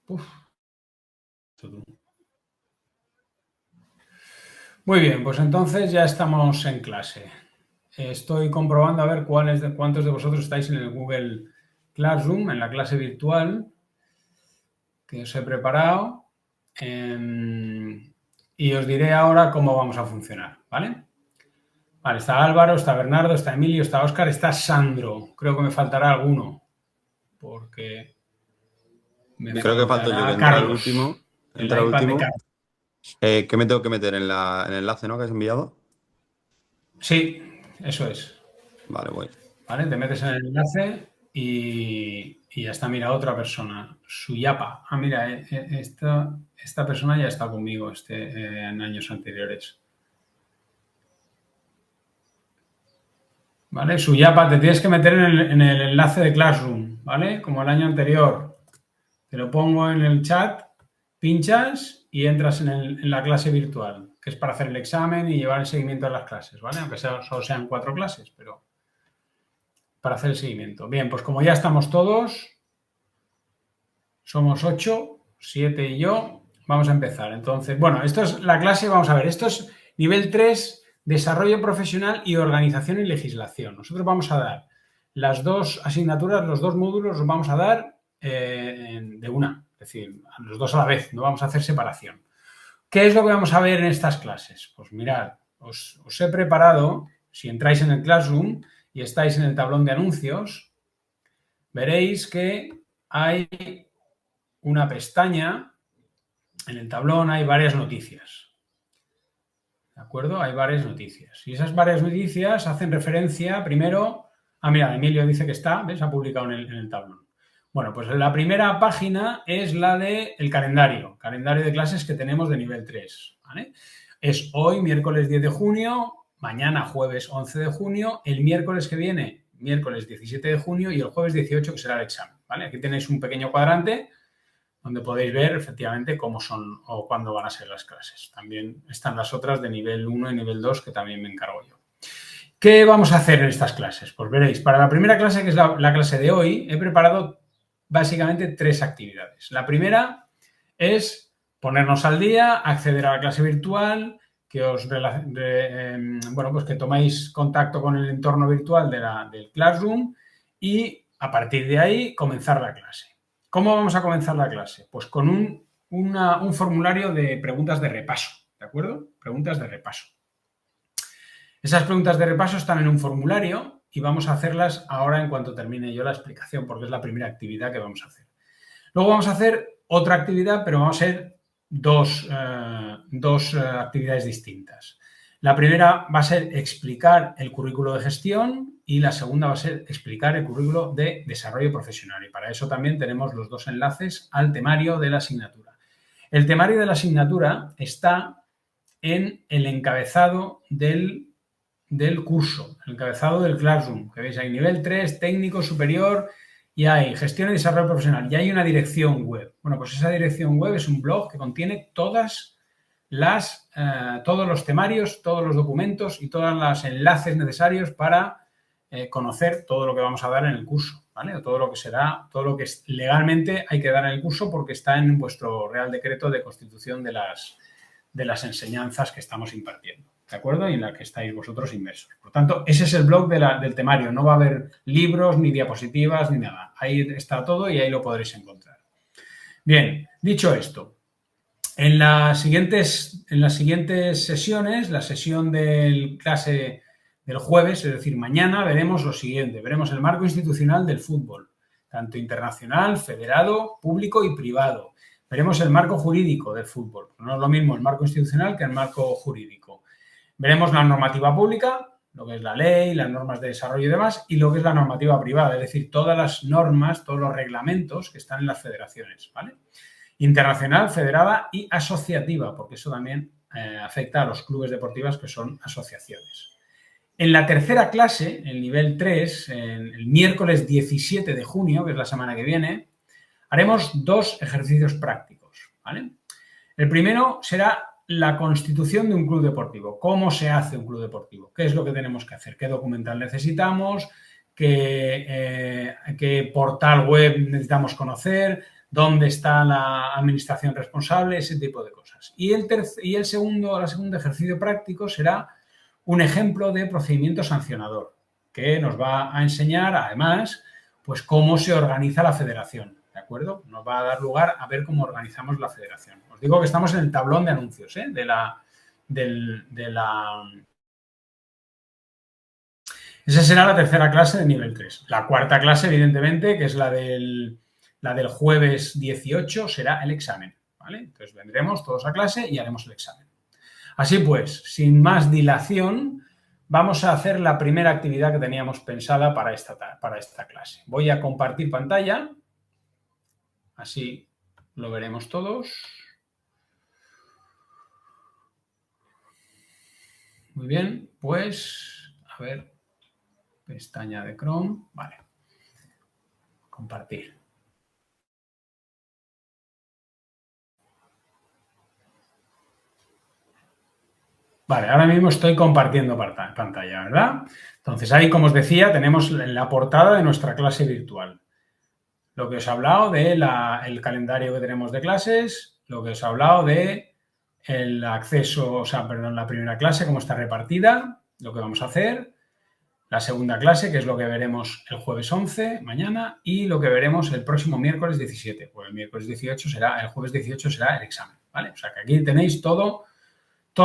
Uf. Muy bien, pues entonces ya estamos en clase. Estoy comprobando a ver cuántos de vosotros estáis en el Google Classroom, en la clase virtual que os he preparado. Y os diré ahora cómo vamos a funcionar, ¿vale? Vale, está Álvaro, está Bernardo, está Emilio, está Óscar, está Sandro. Creo que me faltará alguno, porque Creo que falto yo, que entra el Carlos, último. el Entra el iPad de último. Carlos. ¿Qué me tengo que meter en el enlace, ¿no? Que has enviado. Sí, eso es. Vale, voy. ¿Vale? Te metes en el enlace y ya está, mira, otra persona, Suyapa. Ah, mira, esta persona ya está conmigo en años anteriores. ¿Vale? Suyapa, te tienes que meter en el enlace de Classroom, ¿vale? Como el año anterior. Te lo pongo en el chat, pinchas y entras en la clase virtual, que es para hacer el examen y llevar el seguimiento de las clases, ¿vale? Aunque solo sean 4 clases, pero para hacer el seguimiento. Bien, pues como ya estamos todos, somos 8, 7 y yo. Vamos a empezar. Entonces, bueno, esto es la clase, vamos a ver, esto es nivel 3, desarrollo profesional y organización y legislación. Nosotros vamos a dar las dos asignaturas, los dos módulos los vamos a dar de una, es decir, los dos a la vez, no vamos a hacer separación. ¿Qué es lo que vamos a ver en estas clases? Pues mirad, os he preparado, si entráis en el Classroom y estáis en el tablón de anuncios, veréis que hay una pestaña, en el tablón hay varias noticias. ¿De acuerdo? Hay varias noticias. Y esas varias noticias hacen referencia primero. Ah, mira, Emilio dice que está, ¿ves? Ha publicado en el tablón. Bueno, pues la primera página es la del calendario de clases que tenemos de nivel 3. ¿Vale? Es hoy, miércoles 10 de junio, mañana, jueves 11 de junio, el miércoles que viene, miércoles 17 de junio y el jueves 18, que será el examen. ¿Vale? Aquí tenéis un pequeño cuadrante donde podéis ver efectivamente cómo son o cuándo van a ser las clases. También están las otras de nivel 1 y nivel 2 que también me encargo yo. ¿Qué vamos a hacer en estas clases? Pues veréis, para la primera clase, que es la clase de hoy, he preparado básicamente 3 actividades. La primera es ponernos al día, acceder a la clase virtual, que pues que tomáis contacto con el entorno virtual del Classroom y a partir de ahí comenzar la clase. ¿Cómo vamos a comenzar la clase? Pues con un formulario de preguntas de repaso, ¿de acuerdo? Preguntas de repaso. Esas preguntas de repaso están en un formulario y vamos a hacerlas ahora en cuanto termine yo la explicación, porque es la primera actividad que vamos a hacer. Luego vamos a hacer otra actividad, pero vamos a hacer dos actividades distintas. La primera va a ser explicar el currículo de gestión y la segunda va a ser explicar el currículo de desarrollo profesional. Y para eso también tenemos los dos enlaces al temario de la asignatura. El temario de la asignatura está en el encabezado del curso, el encabezado del Classroom, que veis ahí, nivel 3, técnico superior, y hay gestión y desarrollo profesional, y hay una dirección web. Bueno, pues esa dirección web es un blog que contiene todos los temarios, todos los documentos y todos los enlaces necesarios para conocer todo lo que vamos a dar en el curso, ¿vale? O todo lo que legalmente hay que dar en el curso porque está en vuestro Real Decreto de Constitución de las enseñanzas que estamos impartiendo. ¿De acuerdo? Y en la que estáis vosotros inmersos. Por tanto, ese es el blog del temario. No va a haber libros, ni diapositivas, ni nada. Ahí está todo y ahí lo podréis encontrar. Bien, dicho esto, en las siguientes sesiones, la sesión del clase del jueves, es decir, mañana, veremos lo siguiente. Veremos el marco institucional del fútbol, tanto internacional, federado, público y privado. Veremos el marco jurídico del fútbol. No es lo mismo el marco institucional que el marco jurídico. Veremos la normativa pública, lo que es la ley, las normas de desarrollo y demás, y lo que es la normativa privada, es decir, todas las normas, todos los reglamentos que están en las federaciones, ¿vale? Internacional, federada y asociativa, porque eso también afecta a los clubes deportivos que son asociaciones. En la tercera clase, el nivel 3, el miércoles 17 de junio, que es la semana que viene, haremos 2 ejercicios prácticos, ¿vale? El primero será la constitución de un club deportivo. ¿Cómo se hace un club deportivo? ¿Qué es lo que tenemos que hacer? ¿Qué documental necesitamos? ¿Qué portal web necesitamos conocer? dónde está la administración responsable, ese tipo de cosas. Y la segunda ejercicio práctico será un ejemplo de procedimiento sancionador, que nos va a enseñar, además, pues cómo se organiza la federación, ¿de acuerdo? Nos va a dar lugar a ver cómo organizamos la federación. Os digo que estamos en el tablón de anuncios, Esa será la tercera clase de nivel 3. La cuarta clase, evidentemente, que es la del jueves 18, será el examen, ¿vale? Entonces vendremos todos a clase y haremos el examen. Así pues, sin más dilación, vamos a hacer la primera actividad que teníamos pensada para esta clase. Voy a compartir pantalla, así lo veremos todos. Muy bien, pues, a ver, pestaña de Chrome, vale, compartir. Vale, ahora mismo estoy compartiendo pantalla, ¿verdad? Entonces ahí, como os decía, tenemos la portada de nuestra clase virtual. Lo que os he hablado del calendario que tenemos de clases, lo que os he hablado de el acceso, o sea, perdón, la primera clase, cómo está repartida, lo que vamos a hacer, la segunda clase, que es lo que veremos el jueves 11, mañana, y lo que veremos el próximo miércoles 17. Pues el miércoles 18 será, el jueves 18 será el examen, ¿vale? O sea, que aquí tenéis toda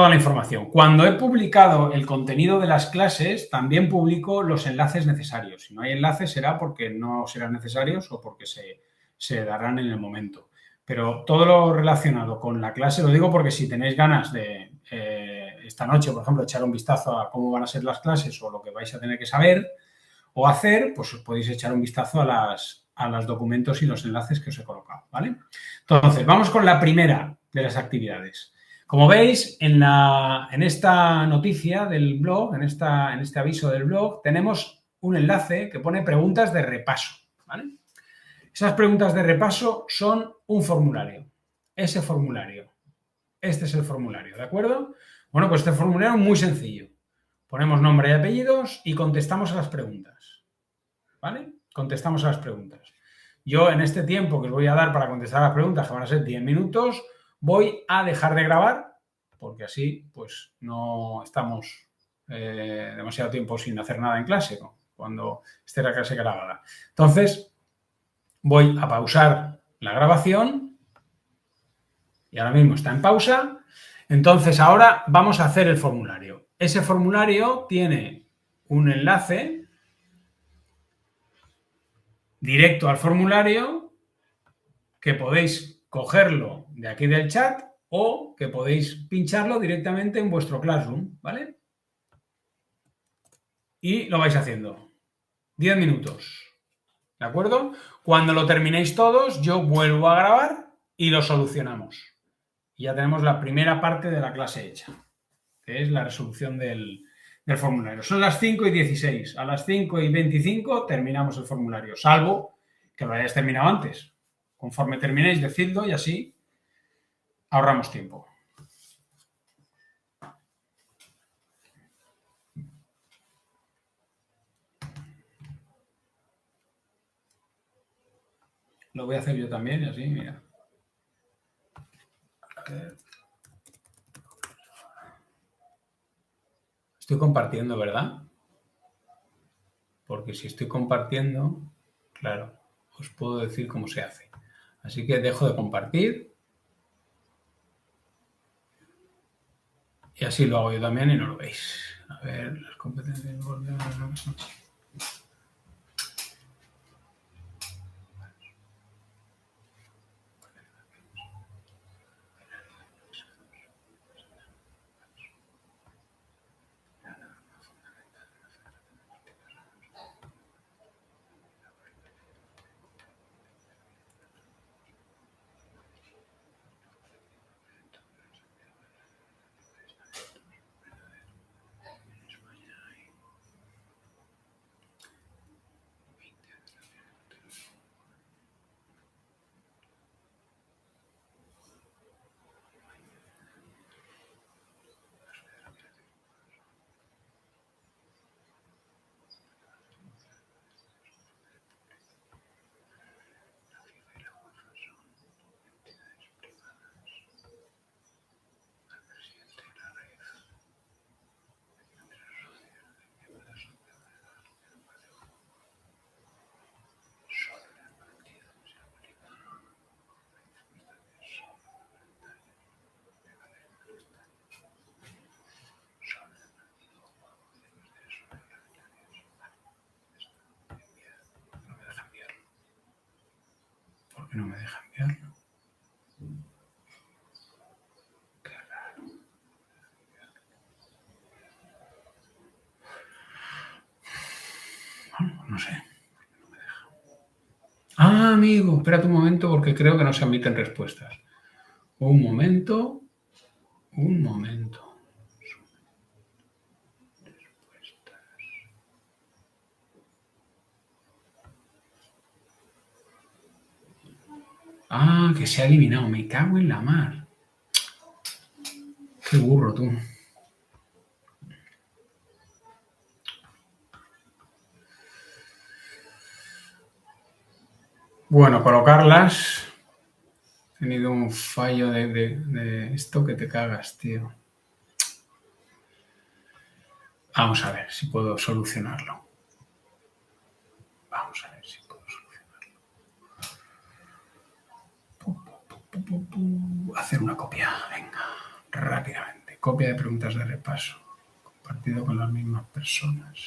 la información. Cuando he publicado el contenido de las clases, también publico los enlaces necesarios. Si no hay enlaces será porque no serán necesarios o porque se darán en el momento. Pero todo lo relacionado con la clase, lo digo porque si tenéis ganas de esta noche, por ejemplo, echar un vistazo a cómo van a ser las clases o lo que vais a tener que saber o hacer, pues os podéis echar un vistazo a los documentos y los enlaces que os he colocado, ¿vale? Entonces, vamos con la primera de las actividades. Como veis, en esta noticia del blog, en este aviso del blog, tenemos un enlace que pone preguntas de repaso, ¿vale? Esas preguntas de repaso son un formulario. Ese formulario. Este es el formulario, ¿de acuerdo? Bueno, pues este formulario es muy sencillo. Ponemos nombre y apellidos y contestamos a las preguntas, ¿vale? Contestamos a las preguntas. Yo, en este tiempo que os voy a dar para contestar a las preguntas, que van a ser 10 minutos, voy a dejar de grabar, porque así, pues, no estamos demasiado tiempo sin hacer nada en clase, ¿no? Cuando esté la clase grabada. Entonces, voy a pausar la grabación y ahora mismo está en pausa. Entonces, ahora vamos a hacer el formulario. Ese formulario tiene un enlace directo al formulario que podéis cogerlo de aquí del chat o que podéis pincharlo directamente en vuestro Classroom, ¿vale? Y lo vais haciendo. 10 minutos, ¿de acuerdo? Cuando lo terminéis todos, yo vuelvo a grabar y lo solucionamos. Y ya tenemos la primera parte de la clase hecha, que es la resolución del formulario. Son las 5:16. A las 5:25 terminamos el formulario, salvo que lo hayáis terminado antes. Conforme terminéis, decidlo y así ahorramos tiempo. Lo voy a hacer yo también y así, mira. A ver. Estoy compartiendo, ¿verdad? Porque si estoy compartiendo, claro, os puedo decir cómo se hace. Así que dejo de compartir. Y así lo hago yo también y no lo veis. A ver, las competencias. qué no me deja enviarlo? Qué raro. Bueno, no sé. No me deja. Ah, amigo, espérate un momento porque creo que no se admiten respuestas. Un momento. Un momento. Ah, que se ha eliminado. Me cago en la mar. Qué burro, tú. Bueno, colocarlas. He tenido un fallo de esto que te cagas, tío. Vamos a ver si puedo solucionarlo. Vamos a ver si puedo solucionarlo. Hacer una copia, venga, rápidamente. Copia de preguntas de repaso. Compartido con las mismas personas.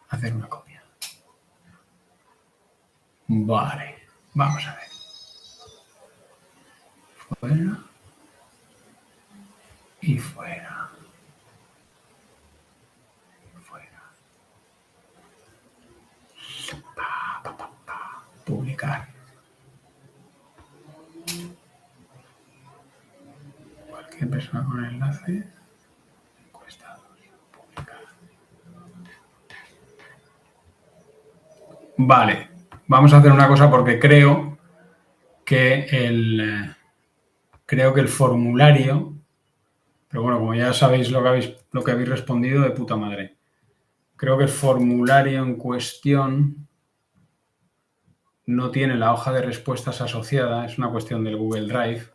Hacer una copia. Vale, vamos a ver. Fuera. Y fuera. Y fuera. Publicar. Cualquier persona con el enlace. Encuestados. Publicar. Vale, vamos a hacer una cosa porque creo que el formulario, pero bueno, como ya sabéis lo que habéis respondido, de puta madre. Creo que el formulario en cuestión no tiene la hoja de respuestas asociada, es una cuestión del Google Drive.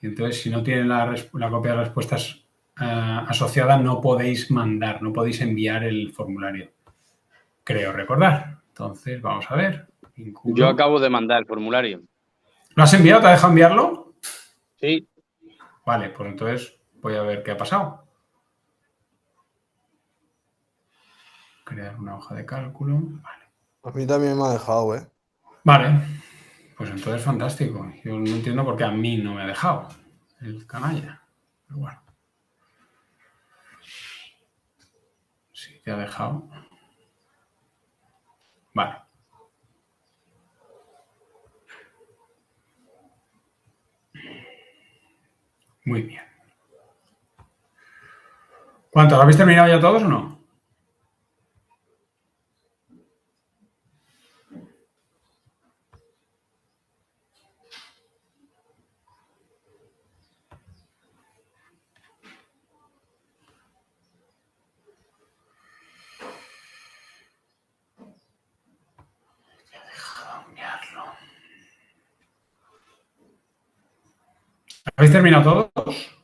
Y entonces, si no tiene la copia de respuestas asociada, no podéis mandar, no podéis enviar el formulario. Creo recordar. Entonces, vamos a ver. Yo acabo de mandar el formulario. ¿Lo has enviado? ¿Te ha dejado enviarlo? Sí. Vale, pues entonces voy a ver qué ha pasado. Crear una hoja de cálculo. Vale. A mí también me ha dejado, ¿eh? Vale, pues entonces fantástico. Yo no entiendo por qué a mí no me ha dejado el canalla. Pero bueno. Sí, te ha dejado. Vale. Muy bien. ¿Cuántos? ¿Lo habéis terminado ya todos o no? ¿Habéis terminado todos?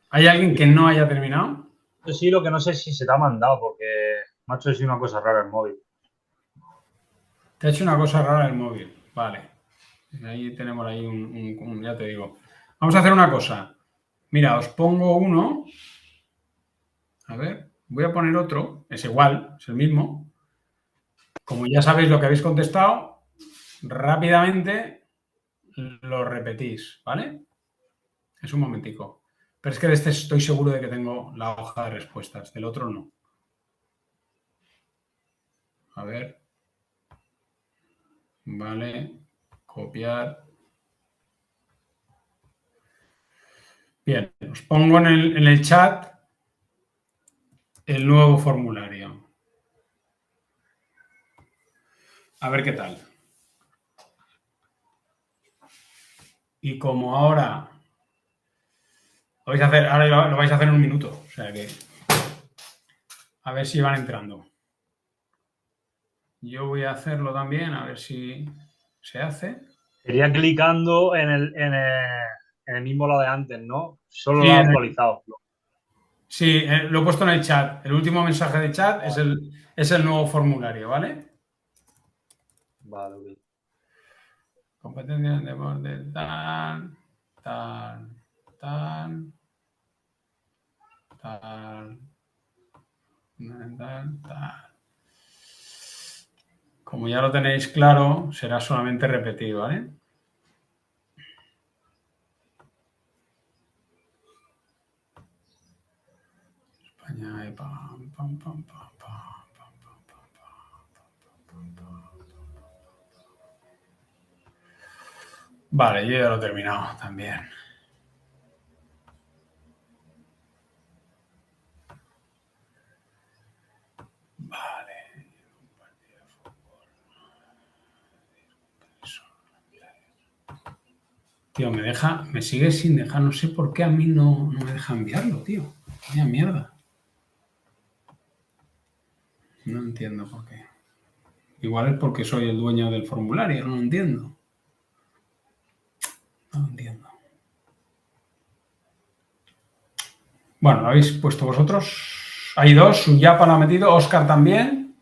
¿Hay alguien que no haya terminado? Yo sí, lo que no sé es si se te ha mandado, porque macho es una cosa rara el móvil. Te ha hecho una cosa rara el móvil. Vale. Ahí tenemos ahí ya te digo. Vamos a hacer una cosa. Mira, os pongo uno. A ver, voy a poner otro. Es igual, es el mismo. Como ya sabéis lo que habéis contestado, rápidamente lo repetís, ¿vale? Es un momentico. Pero es que de este estoy seguro de que tengo la hoja de respuestas, del otro no. A ver. Vale. Copiar. Bien, os pongo en el chat el nuevo formulario. A ver qué tal. Y como ahora lo vais a hacer en un minuto. O sea que a ver si van entrando. Yo voy a hacerlo también, a ver si se hace. Sería clicando en el mismo lado de antes, ¿no? Solo Sí, lo ha actualizado. sí, lo he puesto en el chat. El último mensaje de chat es el nuevo formulario, ¿vale? Vale, ok. Competencias de deporte, tal, tal, tal, tal, tal, tal. Como ya lo tenéis claro, será solamente repetir, ¿vale? España, pam, pam, pam, pam, pam, pam, pam, pam, pam, pam. Vale, yo ya lo he terminado también. Vale. Tío, me sigue sin dejar, no sé por qué a mí no me deja enviarlo, tío. Vaya mierda. No entiendo por qué. Igual es porque soy el dueño del formulario, no lo entiendo. No lo entiendo. Bueno, ¿lo habéis puesto vosotros? Hay dos, Suyapa lo ha metido, Óscar también.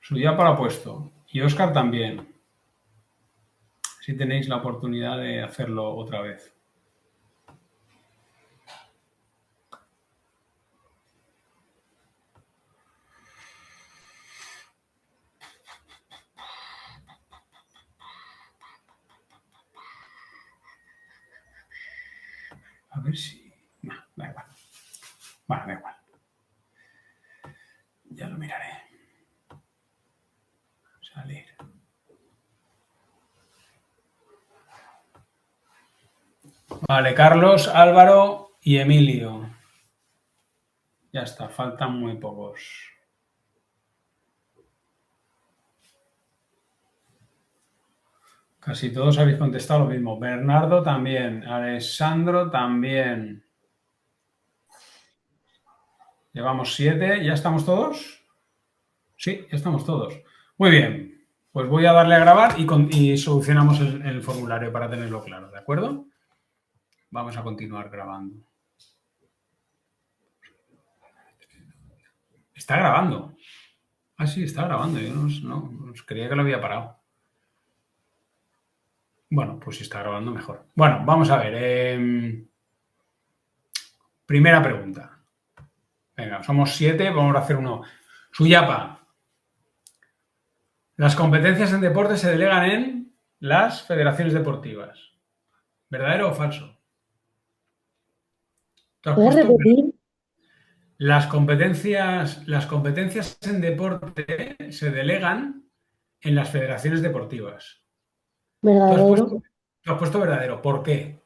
Suyapa lo ha puesto. Y Óscar también. Si tenéis la oportunidad de hacerlo otra vez. A ver si... No, da igual. Bueno, da igual. Ya lo miraré. Salir. Vale, Carlos, Álvaro y Emilio. Ya está, faltan muy pocos. Casi todos habéis contestado lo mismo. Bernardo también. Alessandro también. Llevamos 7. ¿Ya estamos todos? Sí, ya estamos todos. Muy bien. Pues voy a darle a grabar y solucionamos el formulario para tenerlo claro, ¿de acuerdo? Vamos a continuar grabando. Está grabando. Ah, sí, está grabando. Yo no creía que lo había parado. Bueno, pues si está grabando, mejor. Bueno, vamos a ver. Primera pregunta. Venga, somos 7, vamos a hacer uno. Suyapa. Las competencias en deporte se delegan en las federaciones deportivas. ¿Verdadero o falso? ¿Tú has ¿Puedes puesto? repetir? Las competencias en deporte se delegan en las federaciones deportivas. Tú has Verdadero. puesto, tú has puesto verdadero. ¿Por qué?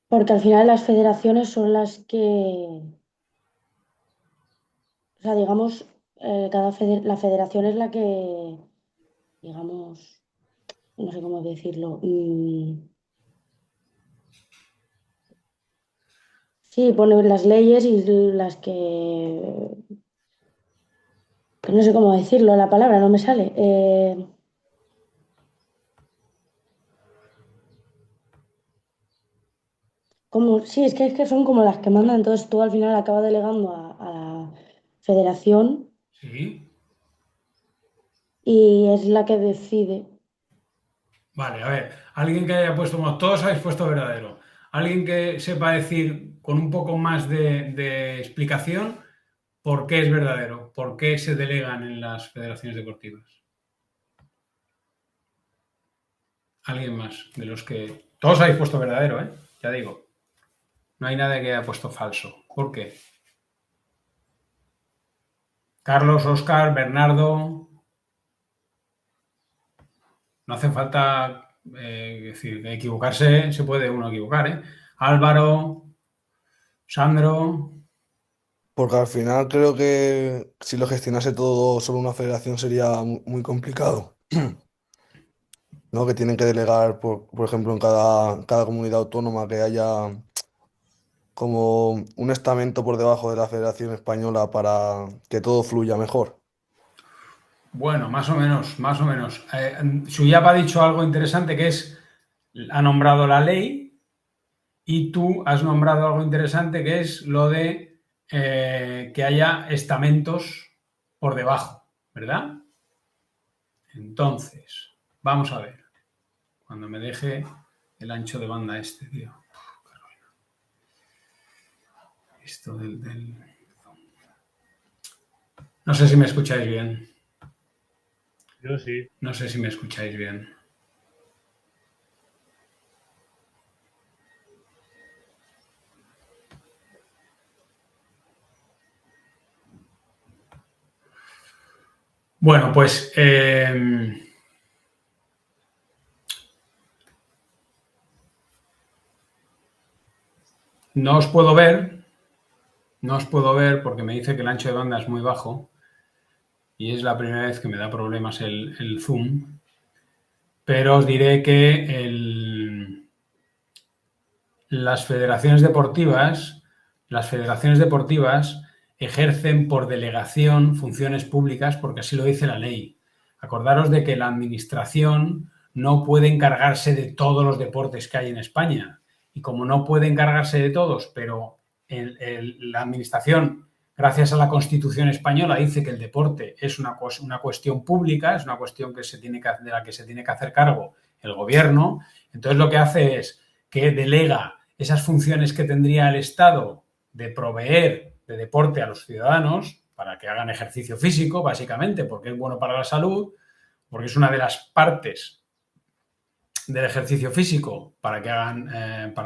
Porque al final las federaciones son las que, o sea, digamos, la federación es la que, digamos, no sé cómo decirlo. Sí, pone las leyes y las que no sé cómo decirlo, la palabra no me sale. Sí, es que son como las que mandan, entonces tú al final acabas delegando a la federación Sí. y es la que decide. Vale, a ver. Alguien que haya puesto, bueno, todos habéis puesto verdadero. Alguien que sepa decir con un poco más de explicación por qué es verdadero, por qué se delegan en las federaciones deportivas. Alguien más de los que... Todos habéis puesto verdadero, ¿eh? Ya digo. No hay nadie que haya puesto falso. ¿Por qué? Carlos, Óscar, Bernardo. No hace falta decir, equivocarse, se puede uno equivocar, ¿eh? Álvaro, Sandro. Porque al final creo que si lo gestionase todo solo una federación sería muy complicado, ¿no? Que tienen que delegar, por ejemplo, en cada comunidad autónoma que haya como un estamento por debajo de la Federación Española para que todo fluya mejor. Bueno, más o menos, más o menos. Suyapa ha dicho algo interesante que es, ha nombrado la ley y tú has nombrado algo interesante que es lo de que haya estamentos por debajo, ¿verdad? Entonces, vamos a ver. Cuando me deje el ancho de banda este, tío. Esto del... No sé si me escucháis bien. Yo sí. No sé si me escucháis bien. Bueno, pues no os puedo ver. No os puedo ver porque me dice que el ancho de banda es muy bajo y es la primera vez que me da problemas el Zoom. Pero os diré que las federaciones deportivas ejercen por delegación funciones públicas porque así lo dice la ley. Acordaros de que la administración no puede encargarse de todos los deportes que hay en España. Y como no puede encargarse de todos, pero la administración, gracias a la Constitución española, dice que el deporte es una cuestión pública, es una cuestión de la que se tiene que hacer cargo el gobierno, entonces lo que hace es que delega esas funciones que tendría el Estado de proveer de deporte a los ciudadanos para que hagan ejercicio físico, básicamente, porque es bueno para la salud, porque es una de las partes del ejercicio físico para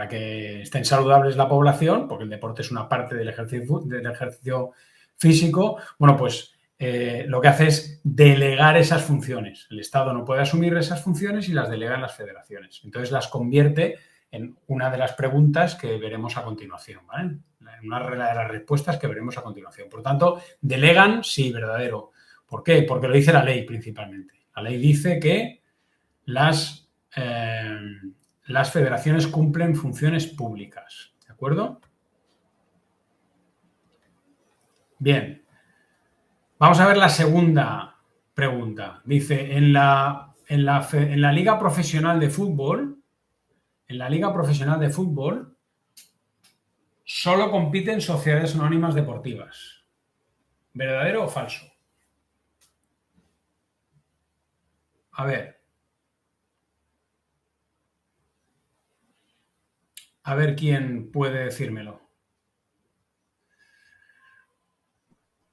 que estén saludables la población, porque el deporte es una parte del ejercicio físico. Bueno, pues lo que hace es delegar esas funciones. El Estado no puede asumir esas funciones y las delega en las federaciones. Entonces las convierte en una de las preguntas que veremos a continuación, ¿vale? En una de las respuestas que veremos a continuación. Por tanto, delegan, sí, verdadero. ¿Por qué? Porque lo dice la ley principalmente. La ley dice que las federaciones cumplen funciones públicas. ¿De acuerdo? Bien. Vamos a ver la segunda pregunta. Dice, en la Liga Profesional de Fútbol, solo compiten sociedades anónimas deportivas. ¿Verdadero o falso? A ver quién puede decírmelo.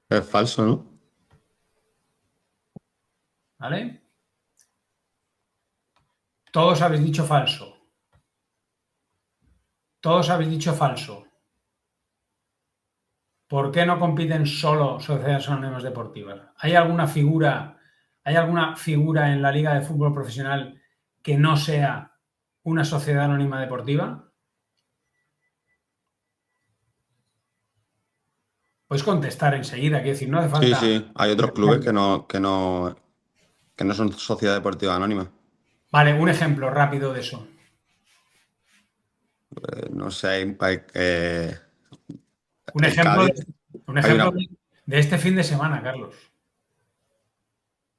Es falso, ¿no? ¿Vale? Todos habéis dicho falso. Todos habéis dicho falso. ¿Por qué no compiten solo sociedades anónimas deportivas? ¿Hay alguna figura en la Liga de Fútbol Profesional que no sea una sociedad anónima deportiva? Puedes contestar enseguida, quiero decir, no hace falta. Sí. Hay otros clubes que no son sociedad deportiva anónima. Vale, un ejemplo rápido de eso. No sé, Un el ejemplo, Cádiz. de este fin de semana, Carlos.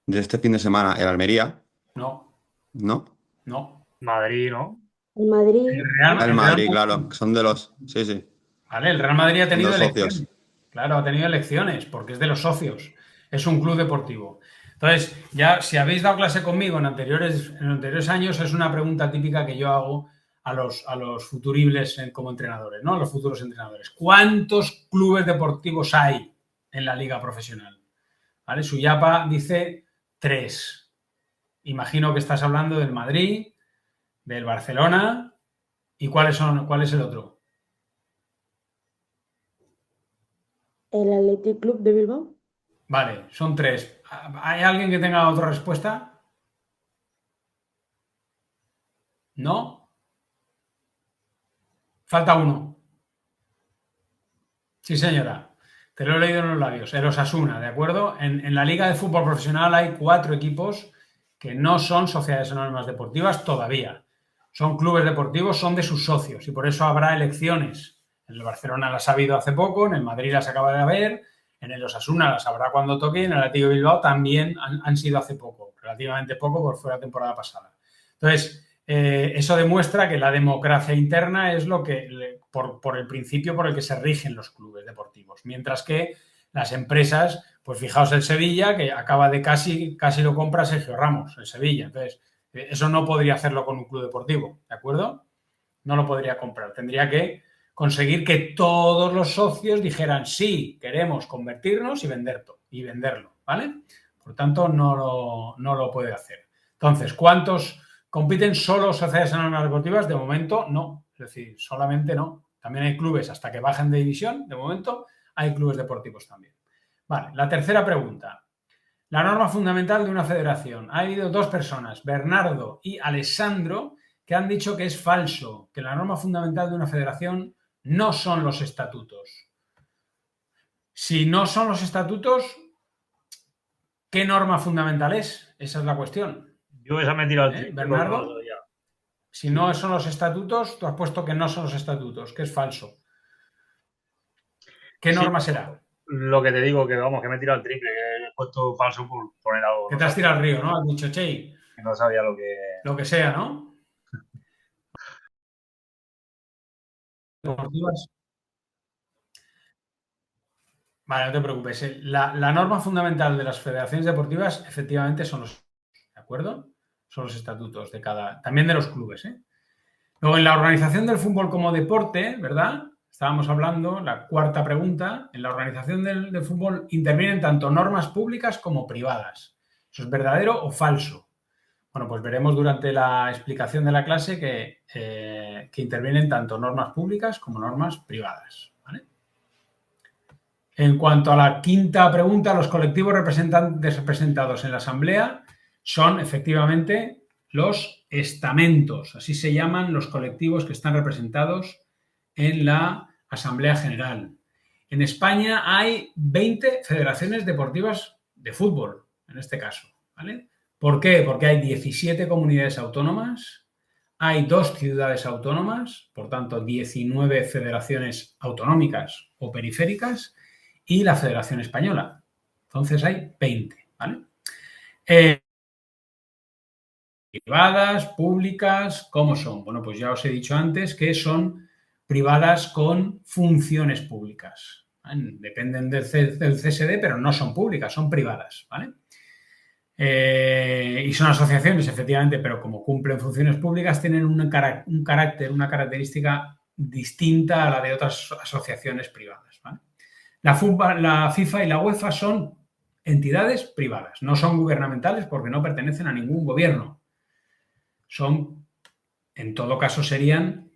De este fin de semana, el Almería, No, ¿no? no. Madrid, ¿no? En Madrid, El Madrid, claro, que son de los. Sí. Vale, el Real Madrid ha Son de tenido los elecciones. socios. Claro, ha tenido elecciones porque es de los socios. Es un club deportivo. Entonces, ya si habéis dado clase conmigo en anteriores años, es una pregunta típica que yo hago a los futuribles como entrenadores, ¿no? A los futuros entrenadores. ¿Cuántos clubes deportivos hay en la liga profesional? ¿Vale? Suyapa dice 3. Imagino que estás hablando del Madrid, del Barcelona. ¿Y cuál es el otro? el Athletic Club de Bilbao. Vale, son 3. ¿Hay alguien que tenga otra respuesta? ¿No? Falta uno. Sí, señora. Te lo he leído en los labios. El Osasuna, ¿de acuerdo? En la Liga de Fútbol Profesional hay 4 equipos que no son sociedades anónimas deportivas todavía. Son clubes deportivos, son de sus socios y por eso habrá elecciones. En el Barcelona las ha habido hace poco, en el Madrid las acaba de haber, en el Osasuna las habrá cuando toque y en el Athletic Bilbao también han sido hace poco, relativamente poco porque fue la temporada pasada. Entonces, eso demuestra que la democracia interna es lo que, por el principio por el que se rigen los clubes deportivos, mientras que las empresas, pues fijaos el Sevilla, que acaba de casi lo compra Sergio Ramos, el Sevilla. Entonces, eso no podría hacerlo con un club deportivo, ¿de acuerdo? No lo podría comprar. Tendría que conseguir que todos los socios dijeran sí, queremos convertirnos y venderlo, ¿vale? Por tanto, no lo puede hacer. Entonces, ¿cuántos compiten solo sociedades anónimas deportivas? De momento, no. Es decir, solamente no. También hay clubes hasta que bajen de división. De momento, hay clubes deportivos también. Vale, la tercera pregunta. La norma fundamental de una federación. Ha habido dos personas, Bernardo y Alessandro, que han dicho que es falso, que la norma fundamental de una federación no son los estatutos. Si no son los estatutos, ¿qué norma fundamental es? Esa es la cuestión. Yo esa me he tirado el triple, Bernardo, no lo sabía. si no son los estatutos, tú has puesto que no son los estatutos, que es falso. ¿Qué Sí, norma será? Lo que te digo, que vamos, que me he tirado el triple, que he puesto falso por poner algo. Que te has tirado al río, ¿no? Has dicho, che, Que no sabía lo que sea, ¿no? Deportivas. Vale, no te preocupes. La norma fundamental de las federaciones deportivas efectivamente son los, ¿de acuerdo? Son los estatutos de cada, también de los clubes, ¿eh? Luego, en la organización del fútbol como deporte, ¿verdad? Estábamos hablando, la cuarta pregunta, en la organización del fútbol intervienen tanto normas públicas como privadas. ¿Eso es verdadero o falso? Bueno, pues veremos durante la explicación de la clase que intervienen tanto normas públicas como normas privadas, ¿vale? En cuanto a la quinta pregunta, los colectivos representados en la Asamblea son efectivamente los estamentos. Así se llaman los colectivos que están representados en la Asamblea General. En España hay 20 federaciones deportivas de fútbol, en este caso, ¿vale? ¿Por qué? Porque hay 17 comunidades autónomas, hay 2 ciudades autónomas, por tanto 19 federaciones autonómicas o periféricas, y la Federación Española. Entonces hay 20, ¿vale? Privadas, públicas, ¿cómo son? Bueno, pues ya os he dicho antes que son privadas con funciones públicas, ¿vale? Dependen del CSD, pero no son públicas, son privadas, ¿vale? Y son asociaciones, efectivamente, pero como cumplen funciones públicas, tienen un carácter, una característica distinta a la de otras asociaciones privadas, ¿vale? La FIFA y la UEFA son entidades privadas, no son gubernamentales porque no pertenecen a ningún gobierno. Son, en todo caso, serían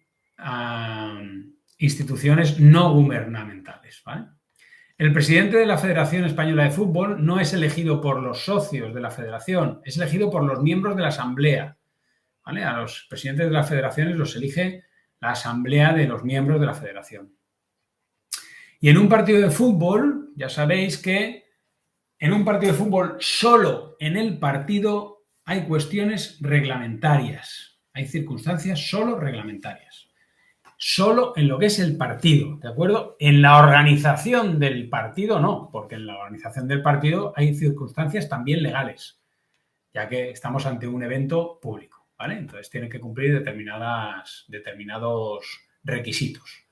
instituciones no gubernamentales, ¿vale? El presidente de la Federación Española de Fútbol no es elegido por los socios de la federación, es elegido por los miembros de la Asamblea, ¿vale? A los presidentes de las federaciones los elige la Asamblea de los miembros de la federación. Y en un partido de fútbol, ya sabéis que en un partido de fútbol solo en el partido hay cuestiones reglamentarias, hay circunstancias solo reglamentarias. Solo en lo que es el partido, ¿de acuerdo? En la organización del partido no, porque en la organización del partido hay circunstancias también legales, ya que estamos ante un evento público, ¿vale? Entonces tienen que cumplir determinados requisitos.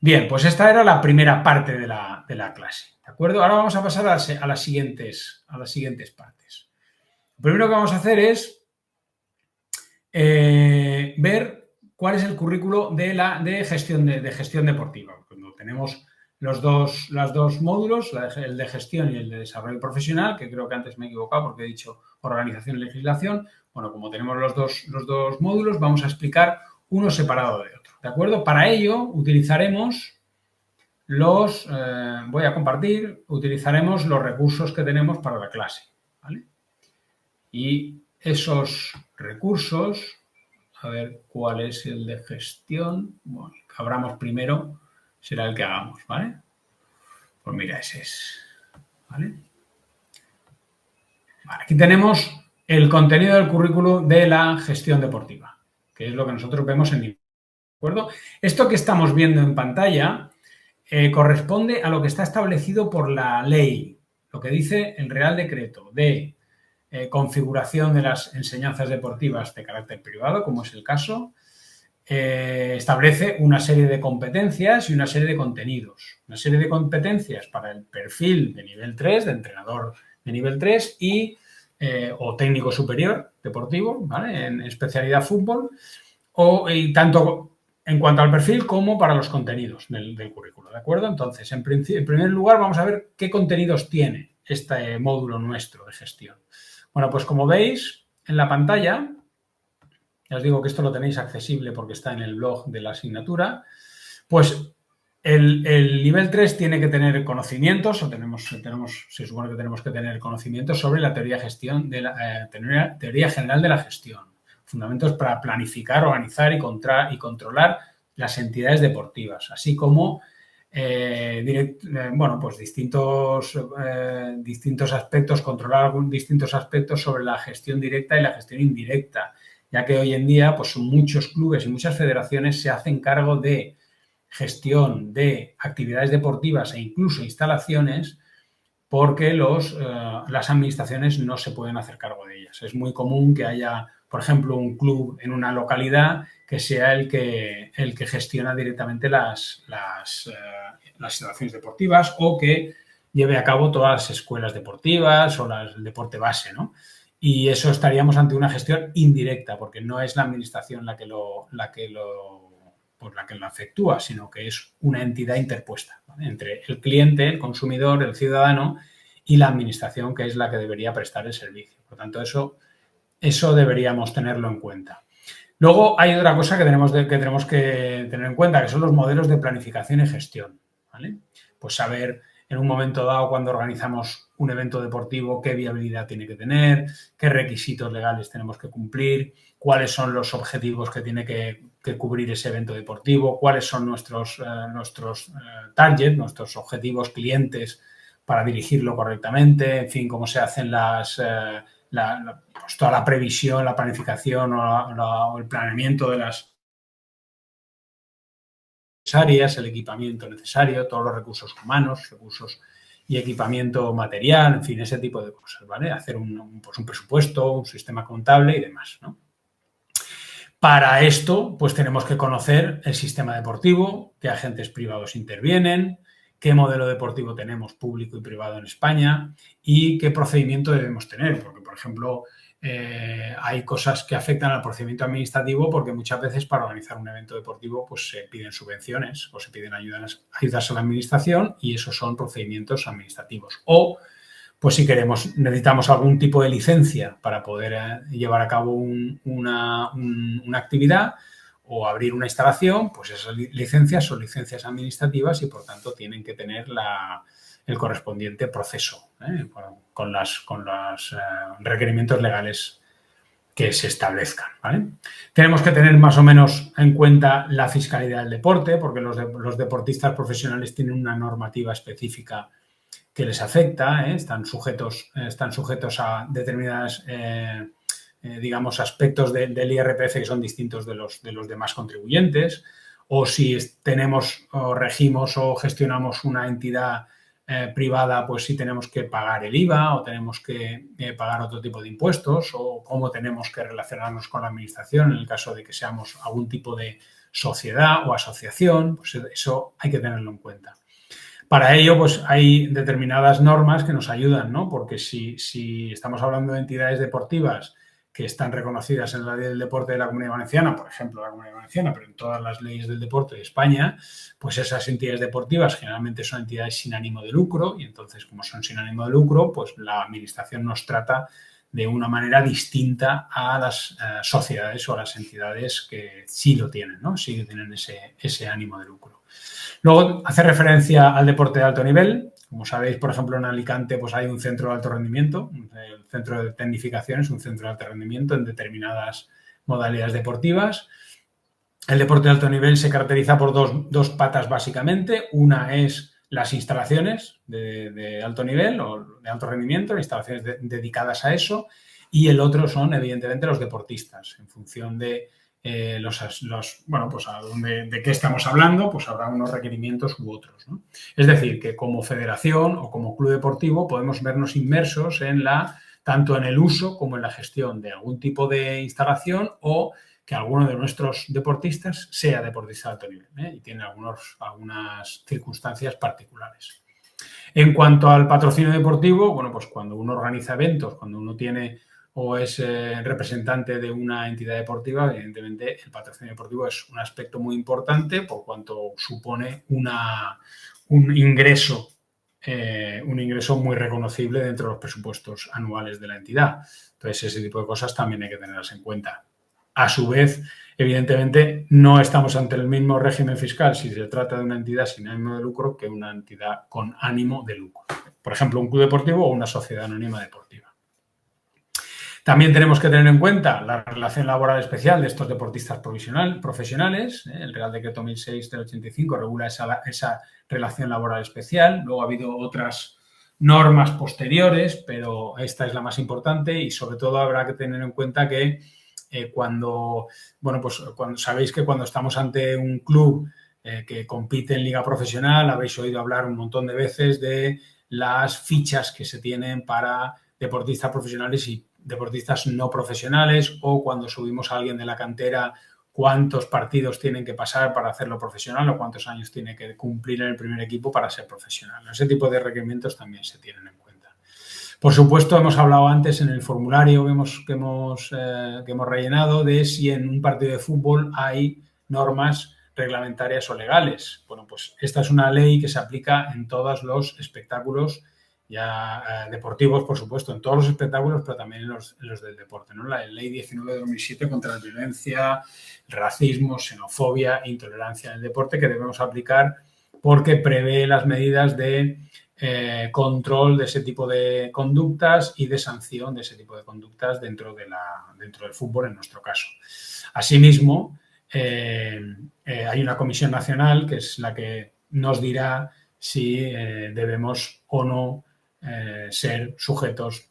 Bien, pues esta era la primera parte de la clase, ¿de acuerdo? Ahora vamos a pasar a las siguientes partes. Lo primero que vamos a hacer es ver cuál es el currículo de gestión deportiva. Cuando tenemos los dos módulos, el de gestión y el de desarrollo profesional, que creo que antes me he equivocado porque he dicho organización y legislación. Bueno, como tenemos los dos módulos, vamos a explicar uno separado de otro, ¿de acuerdo? Para ello utilizaremos voy a compartir, utilizaremos los recursos que tenemos para la clase, ¿vale? Y esos recursos, a ver cuál es el de gestión, bueno, el que abramos primero será el que hagamos, ¿vale? Pues mira, ese es, ¿vale? Vale, aquí tenemos el contenido del currículo de la gestión deportiva, que es lo que nosotros vemos en nivel, ¿de acuerdo? Esto que estamos viendo en pantalla corresponde a lo que está establecido por la ley, lo que dice el Real Decreto de configuración de las enseñanzas deportivas de carácter privado, como es el caso, establece una serie de competencias y una serie de contenidos. Una serie de competencias para el perfil de nivel 3, de entrenador de nivel 3 o técnico superior deportivo, ¿vale? En especialidad fútbol, y tanto en cuanto al perfil como para los contenidos del currículo, ¿de acuerdo? Entonces, en primer lugar, vamos a ver qué contenidos tiene este módulo nuestro de gestión. Bueno, pues como veis en la pantalla, ya os digo que esto lo tenéis accesible porque está en el blog de la asignatura, pues el nivel 3 tiene que tener conocimientos, se supone que tenemos que tener conocimientos sobre la teoría general de la gestión. Fundamentos para planificar, organizar y controlar las entidades deportivas, así como pues distintos aspectos, controlar distintos aspectos sobre la gestión directa y la gestión indirecta, ya que hoy en día pues muchos clubes y muchas federaciones se hacen cargo de gestión de actividades deportivas e incluso instalaciones porque las administraciones no se pueden hacer cargo de ellas. Es muy común que haya, por ejemplo, un club en una localidad que sea el que gestiona directamente las instalaciones deportivas o que lleve a cabo todas las escuelas deportivas o el deporte base, ¿no? Y eso estaríamos ante una gestión indirecta, porque no es la administración la que lo efectúa, sino que es una entidad interpuesta, ¿vale?, entre el cliente, el consumidor, el ciudadano y la administración, que es la que debería prestar el servicio. Por tanto, eso deberíamos tenerlo en cuenta. Luego hay otra cosa que tenemos que tener en cuenta, que son los modelos de planificación y gestión, ¿vale? Pues saber en un momento dado, cuando organizamos un evento deportivo, qué viabilidad tiene que tener, qué requisitos legales tenemos que cumplir, cuáles son los objetivos que tiene que cubrir ese evento deportivo, cuáles son nuestros targets, nuestros objetivos clientes para dirigirlo correctamente, en fin, cómo se hacen pues toda la previsión, la planificación o el planeamiento de las necesarias, el equipamiento necesario, todos los recursos humanos, recursos y equipamiento material, en fin, ese tipo de cosas, ¿vale? Hacer un presupuesto, un sistema contable y demás, ¿no? Para esto, pues tenemos que conocer el sistema deportivo, qué agentes privados intervienen, qué modelo deportivo tenemos público y privado en España y qué procedimiento debemos tener, porque, por ejemplo, hay cosas que afectan al procedimiento administrativo porque muchas veces para organizar un evento deportivo pues se piden subvenciones o se piden ayudas a la administración y esos son procedimientos administrativos. O, pues si necesitamos algún tipo de licencia para poder llevar a cabo una actividad o abrir una instalación, pues esas licencias son licencias administrativas y por tanto tienen que tener el correspondiente proceso, con los requerimientos legales que se establezcan, ¿vale? Tenemos que tener más o menos en cuenta la fiscalidad del deporte, porque los deportistas profesionales tienen una normativa específica que les afecta, están sujetos a determinadas digamos, aspectos del IRPF que son distintos de los demás contribuyentes, o si tenemos o regimos o gestionamos una entidad privada, pues sí tenemos que pagar el IVA o tenemos que pagar otro tipo de impuestos o cómo tenemos que relacionarnos con la administración en el caso de que seamos algún tipo de sociedad o asociación, pues eso hay que tenerlo en cuenta. Para ello, pues hay determinadas normas que nos ayudan, ¿no? Porque si estamos hablando de entidades deportivas que están reconocidas en la ley del deporte de la Comunidad Valenciana, por ejemplo, la Comunidad Valenciana, pero en todas las leyes del deporte de España, pues esas entidades deportivas generalmente son entidades sin ánimo de lucro y entonces, como son sin ánimo de lucro, pues la administración nos trata de una manera distinta a las sociedades o a las entidades que sí lo tienen, ¿no? Sí que tienen ese ánimo de lucro. Luego, hace referencia al deporte de alto nivel. Como sabéis, por ejemplo, en Alicante pues hay un centro de alto rendimiento, el centro de tecnificación es un centro de alto rendimiento en determinadas modalidades deportivas. El deporte de alto nivel se caracteriza por dos patas básicamente. Una es las instalaciones de alto nivel o de alto rendimiento, instalaciones dedicadas a eso, y el otro son, evidentemente, los deportistas, en función de de qué estamos hablando, pues habrá unos requerimientos u otros, ¿no? Es decir, que como federación o como club deportivo podemos vernos inmersos tanto en el uso como en la gestión de algún tipo de instalación o que alguno de nuestros deportistas sea deportista de alto nivel, y tiene algunas circunstancias particulares. En cuanto al patrocinio deportivo, bueno, pues cuando uno organiza eventos, cuando uno tiene o es representante de una entidad deportiva, evidentemente el patrocinio deportivo es un aspecto muy importante por cuanto supone un ingreso muy reconocible dentro de los presupuestos anuales de la entidad. Entonces, ese tipo de cosas también hay que tenerlas en cuenta. A su vez, evidentemente, no estamos ante el mismo régimen fiscal si se trata de una entidad sin ánimo de lucro que una entidad con ánimo de lucro. Por ejemplo, un club deportivo o una sociedad anónima deportiva. También tenemos que tener en cuenta la relación laboral especial de estos deportistas profesionales. El Real Decreto 1006 del 85 regula esa relación laboral especial. Luego ha habido otras normas posteriores, pero esta es la más importante y sobre todo habrá que tener en cuenta que cuando sabéis que cuando estamos ante un club que compite en liga profesional, habéis oído hablar un montón de veces de las fichas que se tienen para deportistas profesionales y deportistas no profesionales, o cuando subimos a alguien de la cantera, cuántos partidos tienen que pasar para hacerlo profesional o cuántos años tiene que cumplir en el primer equipo para ser profesional. Ese tipo de requerimientos también se tienen en cuenta. Por supuesto, hemos hablado antes en el formulario que hemos rellenado de si en un partido de fútbol hay normas reglamentarias o legales. Bueno, pues esta es una ley que se aplica en todos los espectáculos ya deportivos, por supuesto, en todos los espectáculos, pero también en los del deporte, ¿no? La ley 19 de 2007 contra la violencia, el racismo, xenofobia e intolerancia en el deporte, que debemos aplicar porque prevé las medidas de control de ese tipo de conductas y de sanción de ese tipo de conductas dentro del fútbol, en nuestro caso. Asimismo, hay una comisión nacional que es la que nos dirá si debemos o no ser sujetos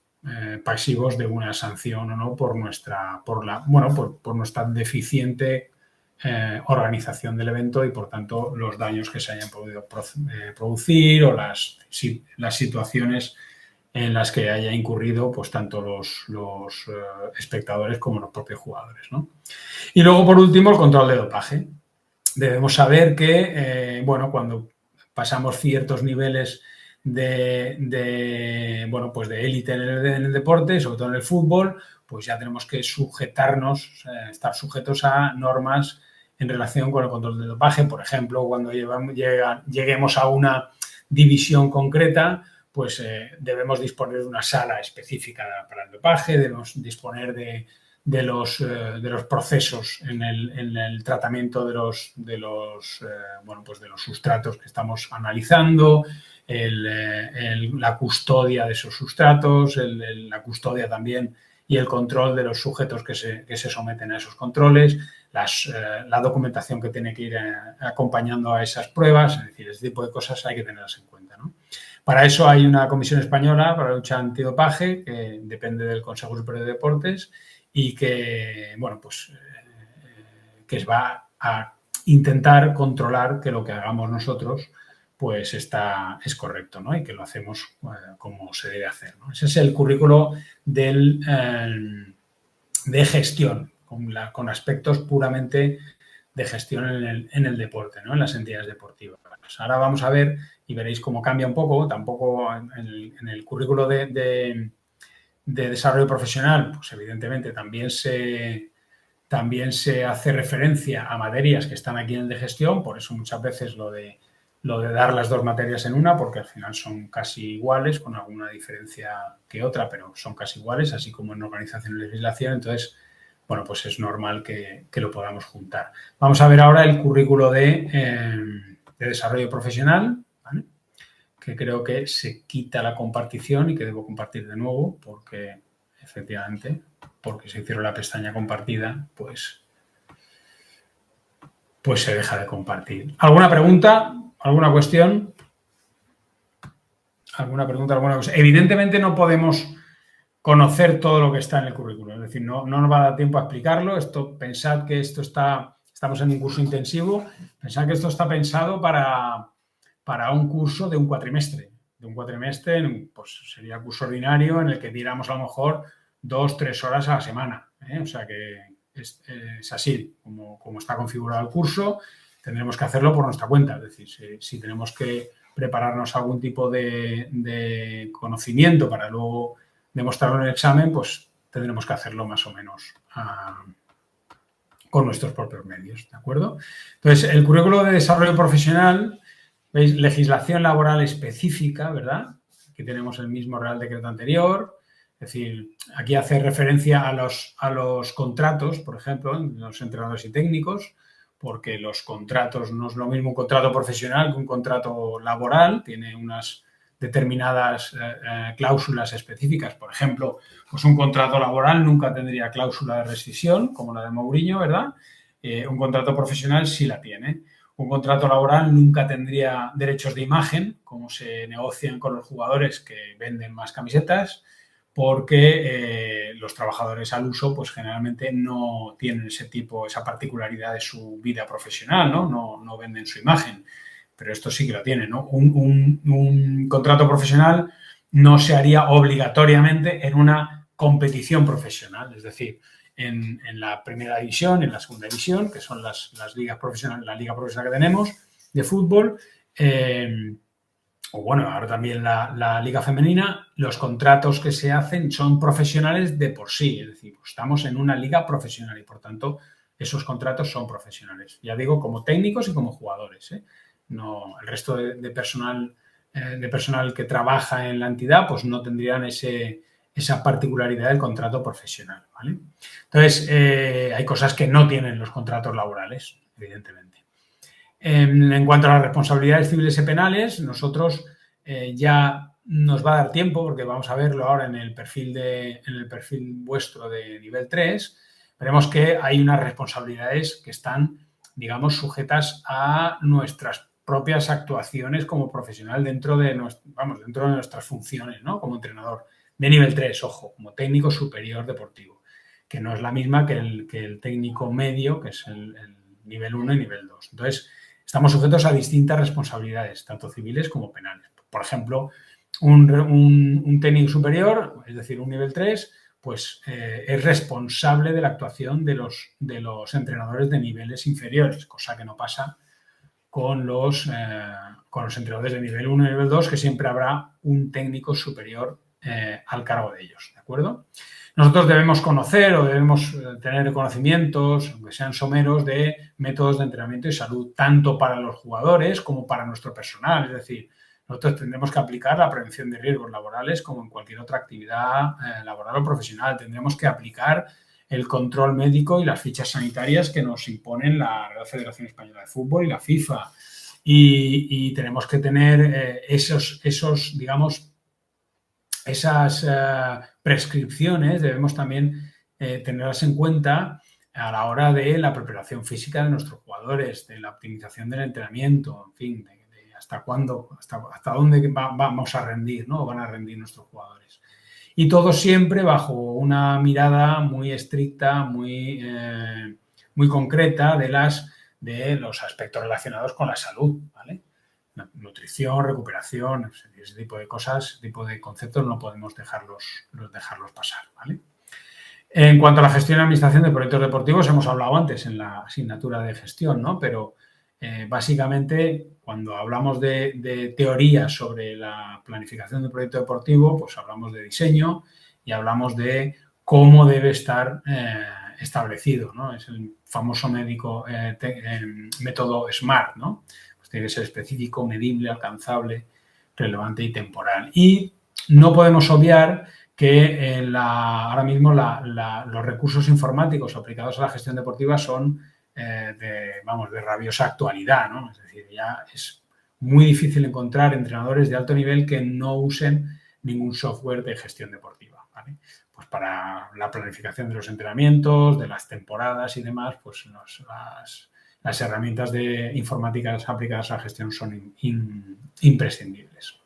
pasivos de una sanción o no por nuestra deficiente organización del evento y, por tanto, los daños que se hayan podido producir o las situaciones en las que haya incurrido pues tanto los espectadores como los propios jugadores, ¿no? Y luego, por último, el control de dopaje. Debemos saber que, cuando pasamos ciertos niveles de élite en el deporte, sobre todo en el fútbol, pues ya tenemos que estar sujetos a normas en relación con el control del dopaje. Por ejemplo, cuando lleguemos a una división concreta, pues debemos disponer de una sala específica para el dopaje, debemos disponer de los procesos en el tratamiento de los sustratos que estamos analizando, la custodia de esos sustratos, la custodia también y el control de los sujetos que se someten a esos controles, la documentación que tiene que ir acompañando a esas pruebas. Es decir, ese tipo de cosas hay que tenerlas en cuenta, ¿no? Para eso hay una comisión española para la lucha antidopaje que depende del Consejo Superior de Deportes y que va a intentar controlar que lo que hagamos nosotros pues es correcto, ¿no? Y que lo hacemos como se debe hacer, ¿no? Ese es el currículo de gestión, con aspectos puramente de gestión en el deporte, ¿no? En las entidades deportivas. Ahora vamos a ver y veréis cómo cambia un poco. Tampoco en el currículo de desarrollo profesional, pues evidentemente también se hace referencia a materias que están aquí en el de gestión, por eso muchas veces lo de dar las dos materias en una, porque al final son casi iguales, con alguna diferencia que otra, pero son casi iguales, así como en organización y legislación. Entonces, pues es normal que lo podamos juntar. Vamos a ver ahora el currículo de desarrollo profesional, ¿vale? Que creo que se quita la compartición y que debo compartir de nuevo, porque efectivamente, porque se hicieron la pestaña compartida, pues se deja de compartir. ¿Alguna pregunta? ¿Alguna cuestión? ¿Alguna pregunta? ¿Alguna cosa? Evidentemente no podemos conocer todo lo que está en el currículo, es decir, no nos va a dar tiempo a explicarlo. Pensad que estamos en un curso intensivo, pensad que esto está pensado para un curso de un cuatrimestre. Pues sería curso ordinario en el que diéramos a lo mejor 2-3 horas a la semana, ¿eh? O sea que es así como está configurado el curso. Tendremos que hacerlo por nuestra cuenta, es decir, si tenemos que prepararnos algún tipo de conocimiento para luego demostrarlo en el examen, pues tendremos que hacerlo más o menos con nuestros propios medios, ¿de acuerdo? Entonces, el currículo de desarrollo profesional, ¿veis? Legislación laboral específica, ¿verdad? Aquí tenemos el mismo Real Decreto anterior. Es decir, aquí hace referencia a los contratos, por ejemplo, los entrenadores y técnicos, porque los contratos no es lo mismo un contrato profesional que un contrato laboral, tiene unas determinadas cláusulas específicas. Por ejemplo, pues un contrato laboral nunca tendría cláusula de rescisión, como la de Mourinho, ¿verdad? Un contrato profesional sí la tiene. Un contrato laboral nunca tendría derechos de imagen, como se negocian con los jugadores que venden más camisetas, porque los trabajadores al uso pues generalmente no tienen esa particularidad de su vida profesional, ¿no? No venden su imagen, pero esto sí que lo tienen, ¿no? Un contrato profesional no se haría obligatoriamente en una competición profesional, es decir, en la primera división, en la segunda división, que son las ligas profesionales, la liga profesional que tenemos de fútbol, o bueno, ahora también la liga femenina, los contratos que se hacen son profesionales de por sí, es decir, pues estamos en una liga profesional y por tanto esos contratos son profesionales. Ya digo, como técnicos y como jugadores, ¿eh? No, el resto de personal que trabaja en la entidad pues no tendrían esa particularidad del contrato profesional, ¿vale? Entonces, hay cosas que no tienen los contratos laborales, evidentemente. En cuanto a las responsabilidades civiles y penales, nosotros ya nos va a dar tiempo, porque vamos a verlo ahora en el perfil vuestro de nivel 3, veremos que hay unas responsabilidades que están, digamos, sujetas a nuestras propias actuaciones como profesional dentro de nuestras funciones, ¿no? Como entrenador de nivel 3, ojo, como técnico superior deportivo, que no es la misma que el técnico medio, que es el nivel 1 y nivel 2. Entonces, estamos sujetos a distintas responsabilidades, tanto civiles como penales. Por ejemplo, un técnico superior, es decir, un nivel 3, pues es responsable de la actuación de los entrenadores de niveles inferiores, cosa que no pasa con los entrenadores de nivel 1 y nivel 2, que siempre habrá un técnico superior al cargo de ellos, ¿de acuerdo? Nosotros debemos conocer o debemos tener conocimientos, aunque sean someros, de métodos de entrenamiento y salud, tanto para los jugadores como para nuestro personal. Es decir, nosotros tendremos que aplicar la prevención de riesgos laborales como en cualquier otra actividad laboral o profesional. Tendremos que aplicar el control médico y las fichas sanitarias que nos imponen la Real Federación Española de Fútbol y la FIFA. Y tenemos que tener esas prescripciones, debemos también tenerlas en cuenta a la hora de la preparación física de nuestros jugadores, de la optimización del entrenamiento, en fin, de hasta dónde vamos a rendir, ¿no? O van a rendir nuestros jugadores. Y todo siempre bajo una mirada muy estricta, muy concreta de los aspectos relacionados con la salud, ¿vale? Nutrición, recuperación, ese tipo de cosas, ese tipo de conceptos no podemos dejarlos pasar, ¿vale? En cuanto a la gestión y administración de proyectos deportivos, hemos hablado antes en la asignatura de gestión, ¿no? Pero básicamente, cuando hablamos de teoría sobre la planificación de un proyecto deportivo, pues hablamos de diseño y hablamos de cómo debe estar establecido, ¿no? Es el famoso método SMART, ¿no? Pues tiene que ser específico, medible, alcanzable, relevante y temporal. Y no podemos obviar que ahora mismo los recursos informáticos aplicados a la gestión deportiva son de rabiosa actualidad, ¿no? Es decir, ya es muy difícil encontrar entrenadores de alto nivel que no usen ningún software de gestión deportiva, ¿vale? Pues para la planificación de los entrenamientos, de las temporadas y demás, pues las herramientas de informáticas aplicadas a la gestión son imprescindibles.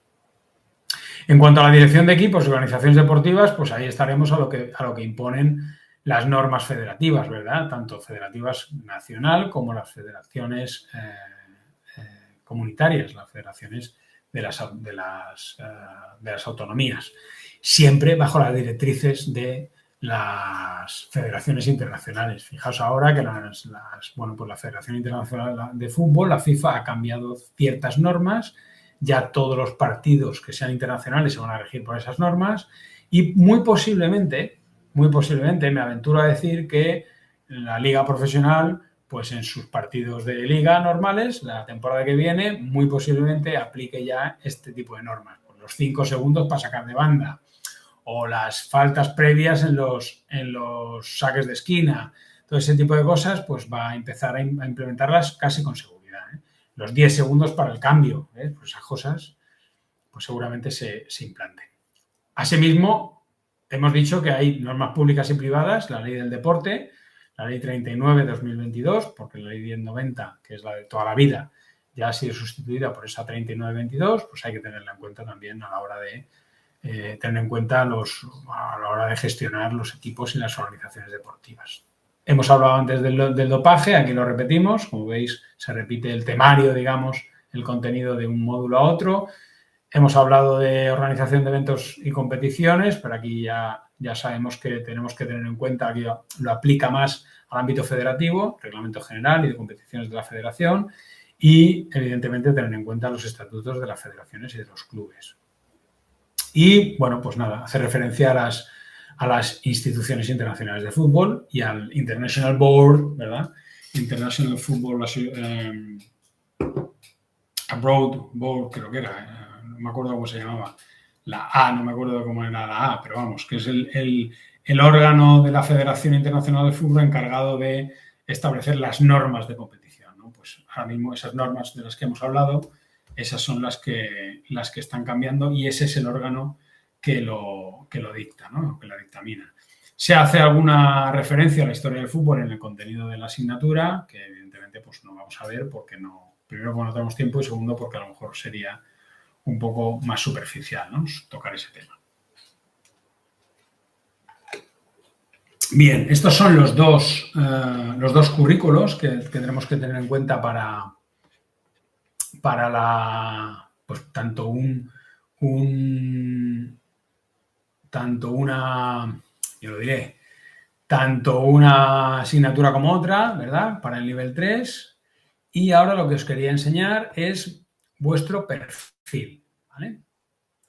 En cuanto a la dirección de equipos y organizaciones deportivas, pues ahí estaremos a lo que imponen las normas federativas, ¿verdad? Tanto federativas nacional como las federaciones comunitarias, las federaciones de las autonomías, siempre bajo las directrices de las federaciones internacionales. Fijaos ahora que la Federación Internacional de Fútbol, la FIFA, ha cambiado ciertas normas. Ya todos los partidos que sean internacionales se van a regir por esas normas y muy posiblemente muy posiblemente, me aventuro a decir que la liga profesional, pues en sus partidos de liga normales, la temporada que viene, muy posiblemente aplique ya este tipo de normas. Pues los 5 segundos para sacar de banda o las faltas previas en los saques de esquina. Todo ese tipo de cosas, pues va a empezar a implementarlas casi con seguridad. Los 10 segundos para el cambio, pues esas cosas, pues seguramente se implanten. Asimismo, hemos dicho que hay normas públicas y privadas, la ley del deporte, la ley 39/2022, porque la ley 1090, que es la de toda la vida, ya ha sido sustituida por esa 39/22, pues hay que tenerla en cuenta también a la hora de tener en cuenta a la hora de gestionar los equipos y las organizaciones deportivas. Hemos hablado antes del dopaje, aquí lo repetimos, como veis se repite el temario, digamos, el contenido de un módulo a otro. Hemos hablado de organización de eventos y competiciones, pero aquí ya sabemos que tenemos que tener en cuenta que lo aplica más al ámbito federativo, reglamento general y de competiciones de la federación, y evidentemente tener en cuenta los estatutos de las federaciones y de los clubes. Y, bueno, pues nada, hace referencia a las instituciones internacionales de fútbol y al International Board, ¿verdad? International Football Abroad Board, creo que era, no me acuerdo cómo se llamaba. La A, no me acuerdo cómo era la A, pero vamos, que es el órgano de la Federación Internacional de Fútbol encargado de establecer las normas de competición, ¿no? Pues ahora mismo esas normas de las que hemos hablado, esas son las que están cambiando y ese es el órgano que lo dicta, ¿no? Que lo dictamina. Se hace alguna referencia a la historia del fútbol en el contenido de la asignatura, que evidentemente pues no vamos a ver porque no, primero porque no tenemos tiempo y segundo porque a lo mejor sería un poco más superficial, ¿no? Tocar ese tema. Bien, estos son los dos currículos que tenemos que tener en cuenta para pues tanto una asignatura como otra, ¿verdad? Para el nivel 3. Y ahora lo que os quería enseñar es vuestro perfil, ¿vale?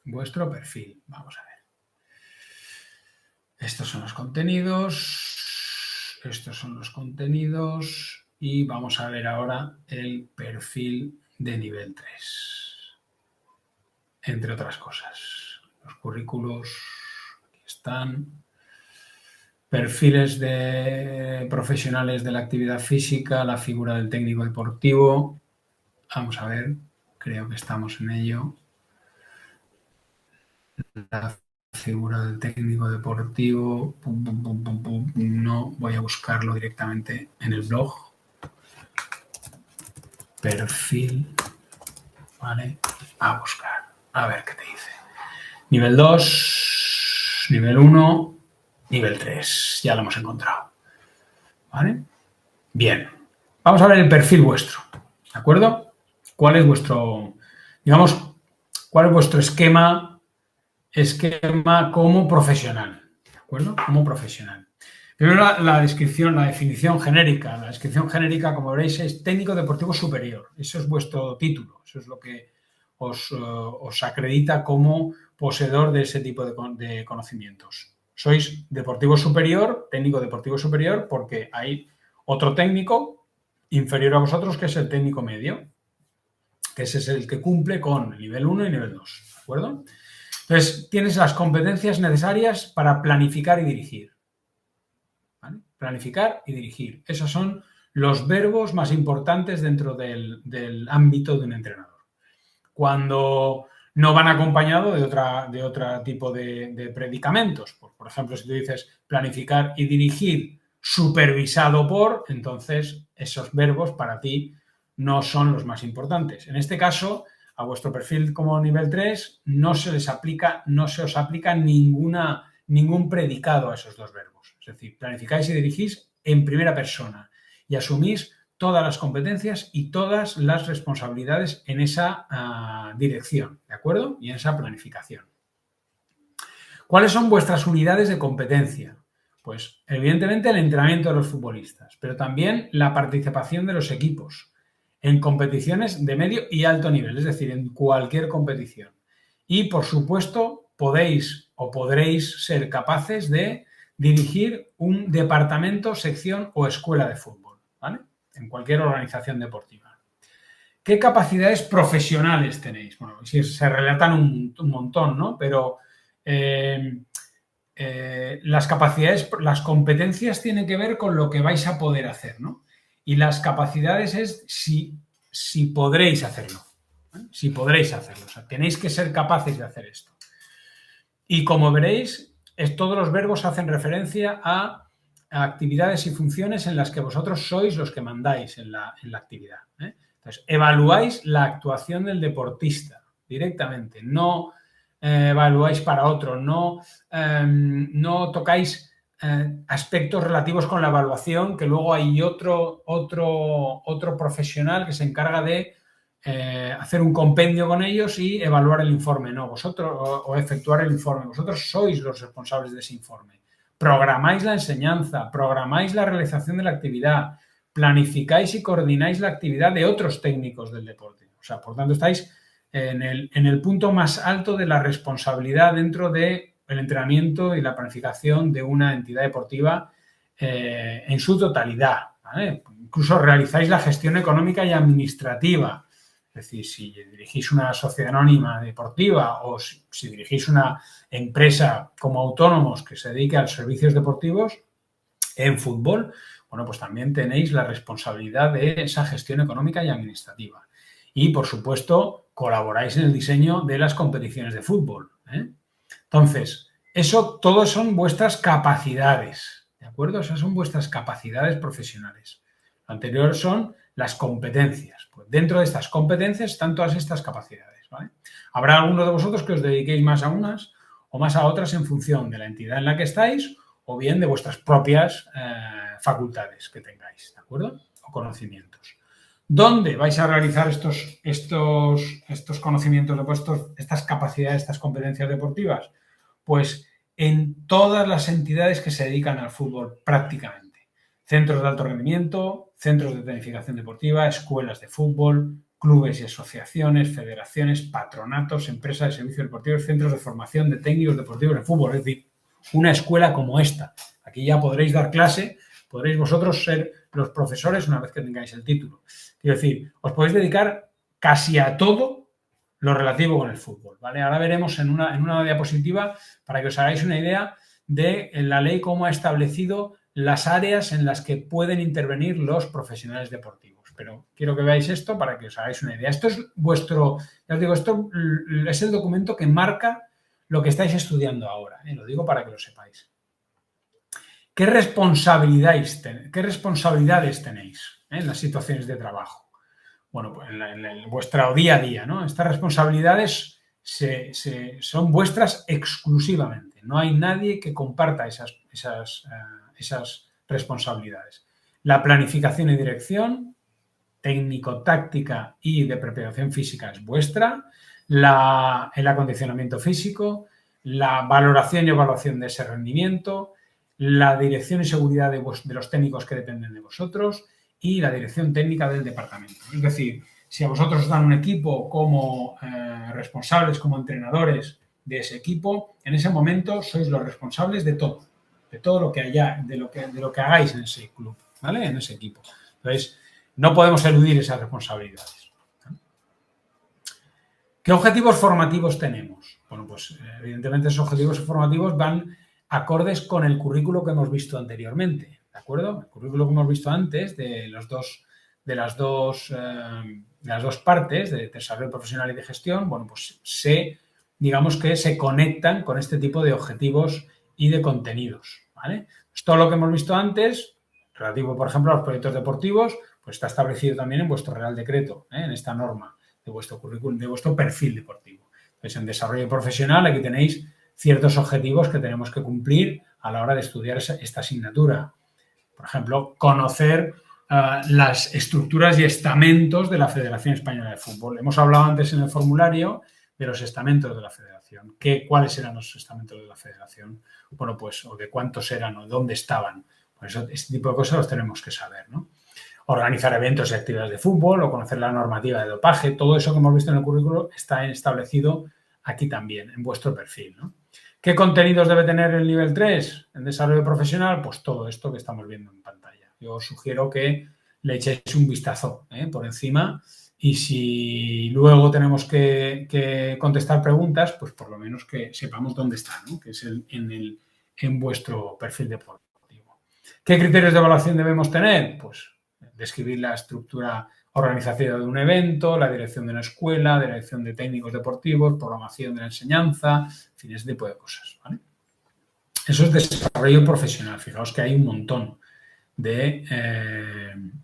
Vuestro perfil. Vamos a ver. Estos son los contenidos. Estos son los contenidos. Y vamos a ver ahora el perfil de nivel 3. Entre otras cosas. Los currículos. Aquí están. Perfiles de profesionales de la actividad física, la figura del técnico deportivo. Vamos a ver, creo que estamos en ello. La figura del técnico deportivo. No, voy a buscarlo directamente en el blog. Perfil. Vale, a buscar. A ver qué te dice. Nivel 2, nivel 1. Nivel 3, ya lo hemos encontrado. ¿Vale? Bien. Vamos a ver el perfil vuestro. ¿De acuerdo? ¿Cuál es vuestro, cuál es vuestro esquema como profesional? ¿De acuerdo? Como profesional. Primero la definición genérica. La descripción genérica, como veréis, es técnico deportivo superior. Eso es vuestro título. Eso es lo que os acredita como poseedor de ese tipo de conocimientos. Sois deportivo superior, técnico deportivo superior, porque hay otro técnico inferior a vosotros que es el técnico medio, que ese es el que cumple con el nivel 1 y nivel 2, ¿de acuerdo? Entonces, tienes las competencias necesarias para planificar y dirigir. ¿Vale? Planificar y dirigir. Esos son los verbos más importantes dentro del ámbito de un entrenador. Cuando no van acompañados de otro tipo de predicamentos. Por ejemplo, si tú dices planificar y dirigir supervisado por, entonces esos verbos para ti no son los más importantes. En este caso, a vuestro perfil como nivel 3 no se os aplica ningún predicado a esos dos verbos. Es decir, planificáis y dirigís en primera persona y asumís todas las competencias y todas las responsabilidades en esa dirección, ¿de acuerdo? Y en esa planificación. ¿Cuáles son vuestras unidades de competencia? Pues, evidentemente, el entrenamiento de los futbolistas, pero también la participación de los equipos en competiciones de medio y alto nivel, es decir, en cualquier competición. Y, por supuesto, podréis ser capaces de dirigir un departamento, sección o escuela de fútbol, ¿vale? En cualquier organización deportiva. ¿Qué capacidades profesionales tenéis? Bueno, sí, se relatan un montón, ¿no? Pero las capacidades, las competencias tienen que ver con lo que vais a poder hacer, ¿no? Y las capacidades es si podréis hacerlo. Si podréis hacerlo. O sea, tenéis que ser capaces de hacer esto. Y como veréis, todos los verbos hacen referencia a actividades y funciones en las que vosotros sois los que mandáis en la actividad. Entonces, evaluáis la actuación del deportista directamente, no evaluáis para otro, no tocáis aspectos relativos con la evaluación, que luego hay otro profesional que se encarga de hacer un compendio con ellos y evaluar el informe, no, vosotros, o efectuar el informe, vosotros sois los responsables de ese informe. Programáis la enseñanza, programáis la realización de la actividad, planificáis y coordináis la actividad de otros técnicos del deporte. O sea, por tanto, estáis en el punto más alto de la responsabilidad dentro del entrenamiento y la planificación de una entidad deportiva en su totalidad, ¿vale? Incluso realizáis la gestión económica y administrativa. Es decir, si dirigís una sociedad anónima deportiva o si dirigís una empresa como autónomos que se dedique a los servicios deportivos en fútbol, bueno, pues también tenéis la responsabilidad de esa gestión económica y administrativa. Y, por supuesto, colaboráis en el diseño de las competiciones de fútbol, ¿eh? Entonces, eso todos son vuestras capacidades, ¿de acuerdo? Esas son vuestras capacidades profesionales. Lo anterior son las competencias. Pues dentro de estas competencias están todas estas capacidades, ¿vale? Habrá algunos de vosotros que os dediquéis más a unas o más a otras en función de la entidad en la que estáis o bien de vuestras propias facultades que tengáis, ¿de acuerdo? O conocimientos. ¿Dónde vais a realizar estos conocimientos deportivos, estas capacidades, estas competencias deportivas? Pues en todas las entidades que se dedican al fútbol prácticamente. Centros de alto rendimiento, centros de tecnificación deportiva, escuelas de fútbol, clubes y asociaciones, federaciones, patronatos, empresas de servicios deportivos, centros de formación de técnicos deportivos de fútbol. Es decir, una escuela como esta. Aquí ya podréis dar clase, podréis vosotros ser los profesores una vez que tengáis el título. Quiero decir, os podéis dedicar casi a todo lo relativo con el fútbol, ¿vale? Ahora veremos en una diapositiva para que os hagáis una idea de la ley cómo ha establecido las áreas en las que pueden intervenir los profesionales deportivos. Pero quiero que veáis esto para que os hagáis una idea. Esto es vuestro, ya os digo, esto es el documento que marca lo que estáis estudiando ahora, ¿eh? Lo digo para que lo sepáis. ¿Qué responsabilidades tenéis en las situaciones de trabajo? Bueno, pues en vuestro día a día, ¿no? Estas responsabilidades son vuestras exclusivamente. No hay nadie que comparta esas responsabilidades. La planificación y dirección, técnico-táctica y de preparación física es vuestra. El acondicionamiento físico, la valoración y evaluación de ese rendimiento, la dirección y seguridad de los técnicos que dependen de vosotros y la dirección técnica del departamento. Es decir, si a vosotros os dan un equipo como responsables, como entrenadores de ese equipo, en ese momento sois los responsables de todo lo que haya, de lo que hagáis en ese club, ¿vale? En ese equipo. Entonces, no podemos eludir esas responsabilidades. ¿Qué objetivos formativos tenemos? Bueno, pues evidentemente esos objetivos formativos van acordes con el currículo que hemos visto anteriormente, ¿de acuerdo? El currículo que hemos visto antes de las dos partes, de desarrollo profesional y de gestión, bueno, pues digamos que se conectan con este tipo de objetivos y de contenidos, ¿vale? Pues todo lo que hemos visto antes, relativo, por ejemplo, a los proyectos deportivos, pues está establecido también en vuestro Real Decreto, en esta norma de vuestro currículum, de vuestro perfil deportivo. Entonces, en desarrollo profesional aquí tenéis ciertos objetivos que tenemos que cumplir a la hora de estudiar esta asignatura. Por ejemplo, conocer las estructuras y estamentos de la Federación Española de Fútbol. Hemos hablado antes en el formulario de los estamentos de la Federación. ¿Cuáles eran los estamentos de la Federación? Bueno, pues, o de cuántos eran, o dónde estaban. Por eso, este tipo de cosas los tenemos que saber, ¿no? Organizar eventos y actividades de fútbol o conocer la normativa de dopaje. Todo eso que hemos visto en el currículo está establecido aquí también, en vuestro perfil, ¿no? ¿Qué contenidos debe tener el nivel 3 en desarrollo profesional? Pues todo esto que estamos viendo en pantalla. Yo os sugiero que le echéis un vistazo por encima y si luego tenemos que contestar preguntas, pues por lo menos que sepamos dónde está, ¿no? Que es en vuestro perfil deportivo. ¿Qué criterios de evaluación debemos tener? Pues describir la estructura organizativa de un evento, la dirección de una escuela, dirección de técnicos deportivos, programación de la enseñanza, en fin, ese tipo de cosas, ¿vale? Eso es desarrollo profesional. Fijaos que hay un montón de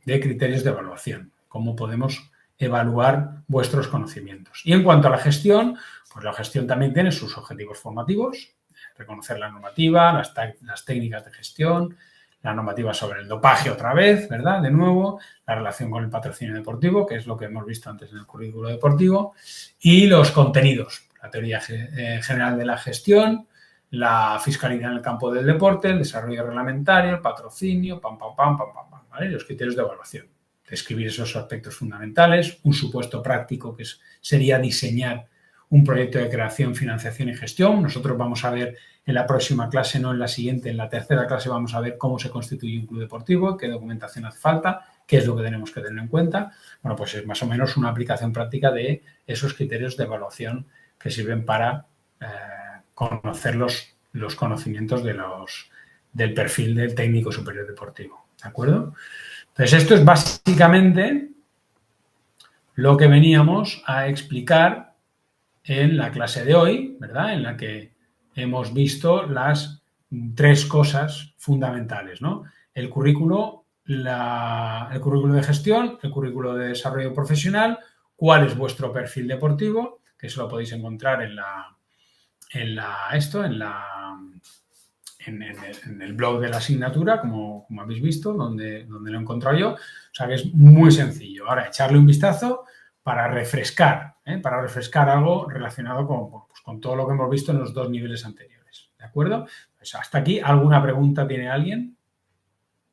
criterios de evaluación, cómo podemos evaluar vuestros conocimientos. Y en cuanto a la gestión, pues la gestión también tiene sus objetivos formativos, reconocer la normativa, las técnicas de gestión, la normativa sobre el dopaje otra vez, ¿verdad? De nuevo, la relación con el patrocinio deportivo, que es lo que hemos visto antes en el currículo deportivo, y los contenidos, la teoría general de la gestión, la fiscalidad en el campo del deporte, el desarrollo reglamentario, el patrocinio, ¿vale? Los criterios de evaluación. Describir esos aspectos fundamentales, un supuesto práctico que sería diseñar un proyecto de creación, financiación y gestión. Nosotros vamos a ver en la próxima clase, no en la siguiente, en la tercera clase vamos a ver cómo se constituye un club deportivo, qué documentación hace falta, qué es lo que tenemos que tener en cuenta. Bueno, pues es más o menos una aplicación práctica de esos criterios de evaluación que sirven para conocer los conocimientos del perfil del técnico superior deportivo. ¿De acuerdo? Entonces, esto es básicamente lo que veníamos a explicar en la clase de hoy, ¿verdad? En la que hemos visto las 3 cosas fundamentales, ¿no? El currículo de gestión, el currículo de desarrollo profesional, cuál es vuestro perfil deportivo, que eso lo podéis encontrar en el blog de la asignatura, como habéis visto, donde lo he encontrado yo. O sea que es muy sencillo. Ahora, echarle un vistazo para refrescar algo relacionado con todo lo que hemos visto en los 2 niveles anteriores. ¿De acuerdo? Pues hasta aquí, ¿alguna pregunta tiene alguien?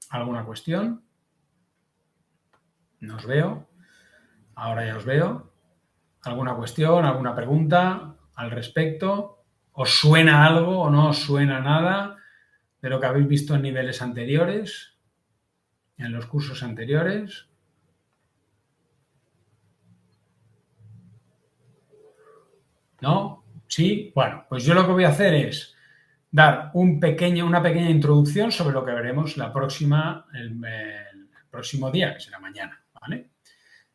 ¿Alguna cuestión? No os veo. Ahora ya os veo. ¿Alguna cuestión, alguna pregunta al respecto? ¿Os suena algo o no os suena nada de lo que habéis visto en niveles anteriores, en los cursos anteriores? ¿No? ¿Sí? Bueno, pues yo lo que voy a hacer es dar una pequeña introducción sobre lo que veremos el próximo día, que será mañana, ¿vale?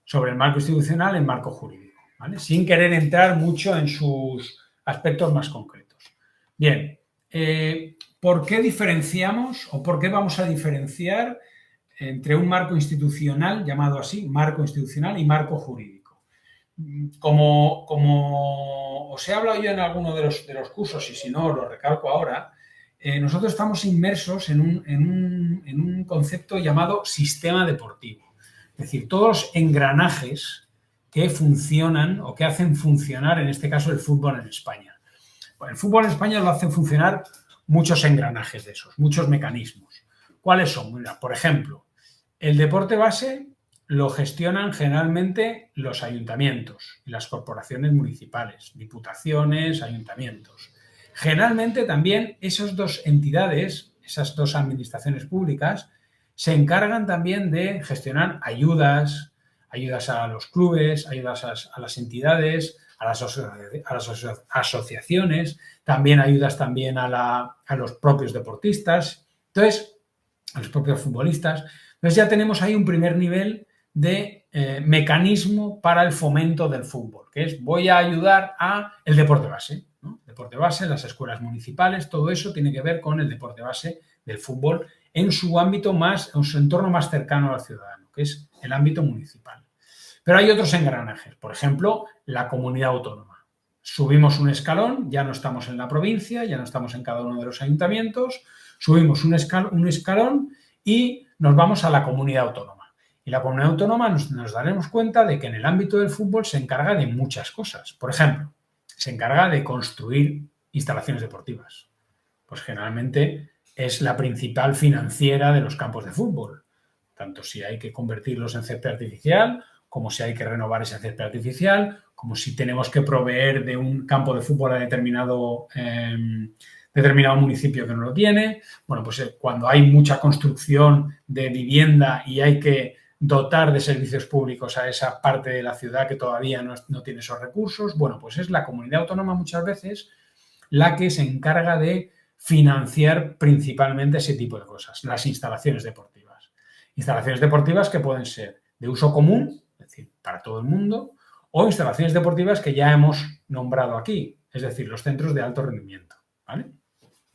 Sobre el marco institucional y el marco jurídico, ¿vale? Sin querer entrar mucho en sus aspectos más concretos. Bien, ¿por qué diferenciamos o por qué vamos a diferenciar entre un marco institucional, llamado así, marco institucional, y marco jurídico? Como os he hablado yo en alguno de los cursos, y si no, lo recalco ahora, nosotros estamos inmersos en un concepto llamado sistema deportivo. Es decir, todos los engranajes que funcionan o que hacen funcionar, en este caso, el fútbol en España. Bueno, el fútbol en España lo hacen funcionar muchos engranajes de esos, muchos mecanismos. ¿Cuáles son? Mira, por ejemplo, el deporte base lo gestionan generalmente los ayuntamientos y las corporaciones municipales, diputaciones, ayuntamientos. Generalmente también esas 2 entidades, esas 2 administraciones públicas, se encargan también de gestionar ayudas a los clubes, ayudas a las entidades, a las asociaciones, también ayudas también a los propios deportistas, entonces, a los propios futbolistas. Entonces ya tenemos ahí un primer nivel de mecanismo para el fomento del fútbol, que es voy a ayudar al deporte base, ¿no? Deporte base, las escuelas municipales, todo eso tiene que ver con el deporte base del fútbol en su ámbito en su entorno más cercano al ciudadano, que es el ámbito municipal. Pero hay otros engranajes, por ejemplo, la comunidad autónoma. Subimos un escalón, ya no estamos en la provincia, ya no estamos en cada uno de los ayuntamientos, subimos un escalón y nos vamos a la comunidad autónoma. Y la comunidad autónoma nos daremos cuenta de que en el ámbito del fútbol se encarga de muchas cosas. Por ejemplo, se encarga de construir instalaciones deportivas. Pues generalmente es la principal financiera de los campos de fútbol, tanto si hay que convertirlos en césped artificial como si hay que renovar ese césped artificial, como si tenemos que proveer de un campo de fútbol a determinado municipio que no lo tiene. Bueno, pues cuando hay mucha construcción de vivienda y hay que dotar de servicios públicos a esa parte de la ciudad que todavía no tiene esos recursos, bueno, pues es la comunidad autónoma muchas veces la que se encarga de financiar principalmente ese tipo de cosas, las instalaciones deportivas. Instalaciones deportivas que pueden ser de uso común, es decir, para todo el mundo, o instalaciones deportivas que ya hemos nombrado aquí, es decir, los centros de alto rendimiento, ¿vale?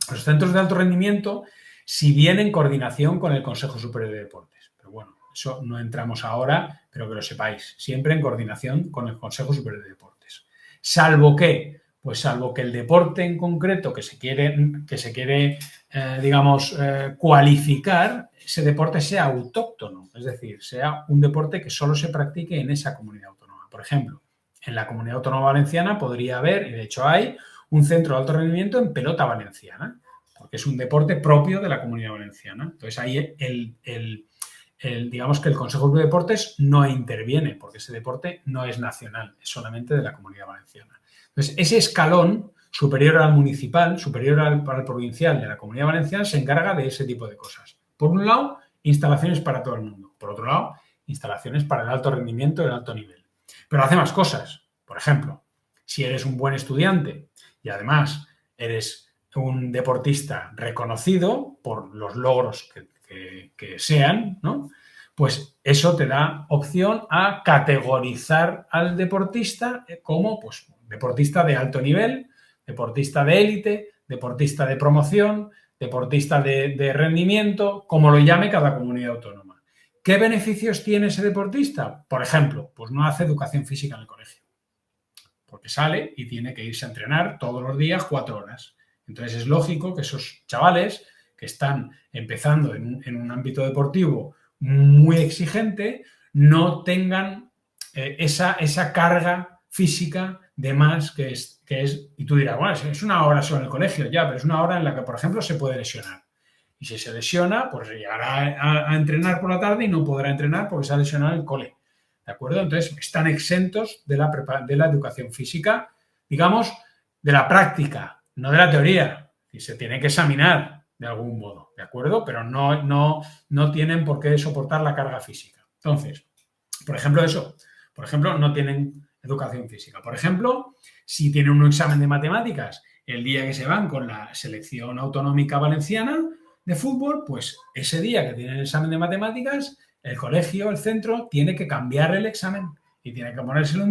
Los centros de alto rendimiento, si bien en coordinación con el Consejo Superior de Deportes, pero bueno, eso no entramos ahora, pero que lo sepáis, siempre en coordinación con el Consejo Superior de Deportes. Salvo que el deporte en concreto que se quiere cualificar, ese deporte sea autóctono, es decir, sea un deporte que solo se practique en esa comunidad autónoma. Por ejemplo, en la comunidad autónoma valenciana podría haber, y de hecho hay, un centro de alto rendimiento en pelota valenciana, porque es un deporte propio de la comunidad valenciana. Entonces ahí digamos que el Consejo de Deportes no interviene, porque ese deporte no es nacional, es solamente de la comunidad valenciana. Entonces, ese escalón superior al municipal, superior al provincial de la comunidad valenciana, se encarga de ese tipo de cosas. Por un lado, instalaciones para todo el mundo. Por otro lado, instalaciones para el alto rendimiento y el alto nivel. Pero hace más cosas. Por ejemplo, si eres un buen estudiante y además eres un deportista reconocido por los logros que sean, ¿no? Pues eso te da opción a categorizar al deportista como pues, deportista de alto nivel, deportista de élite, deportista de promoción, deportista de rendimiento, como lo llame cada comunidad autónoma. ¿Qué beneficios tiene ese deportista? Por ejemplo, pues no hace educación física en el colegio, porque sale y tiene que irse a entrenar todos los días 4 horas. Entonces es lógico que esos chavales que están empezando en un ámbito deportivo muy exigente no tengan esa carga física de más que es, y tú dirás, bueno, es una hora solo en el colegio, ya, pero es una hora en la que, por ejemplo, se puede lesionar. Y si se lesiona, pues llegará a entrenar por la tarde y no podrá entrenar porque se ha lesionado en el cole. ¿De acuerdo? Entonces, están exentos de la educación física, digamos, de la práctica, no de la teoría. Y se tiene que examinar de algún modo, ¿de acuerdo? Pero no tienen por qué soportar la carga física. Entonces, por ejemplo, no tienen educación física. Por ejemplo, si tienen un examen de matemáticas el día que se van con la selección autonómica valenciana de fútbol, pues ese día que tienen el examen de matemáticas, el colegio, el centro, tiene que cambiar el examen y tiene que ponérselo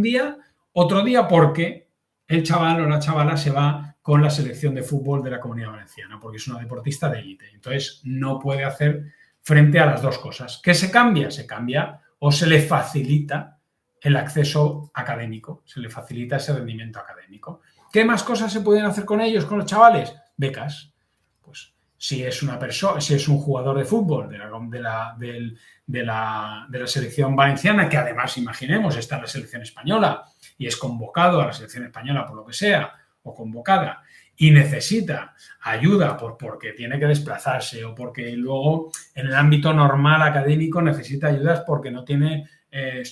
otro día porque el chaval o la chavala se va con la selección de fútbol de la Comunidad Valenciana, porque es una deportista de élite. Entonces, no puede hacer frente a las dos cosas. ¿Qué se cambia? Se cambia o se le facilita el acceso académico, se le facilita ese rendimiento académico. ¿Qué más cosas se pueden hacer con ellos, con los chavales? Becas. Pues si es un jugador de fútbol de la selección valenciana, que además, imaginemos, está en la selección española y es convocado a la selección española por lo que sea, o convocada, y necesita ayuda porque tiene que desplazarse o porque luego en el ámbito normal académico necesita ayudas porque no tiene,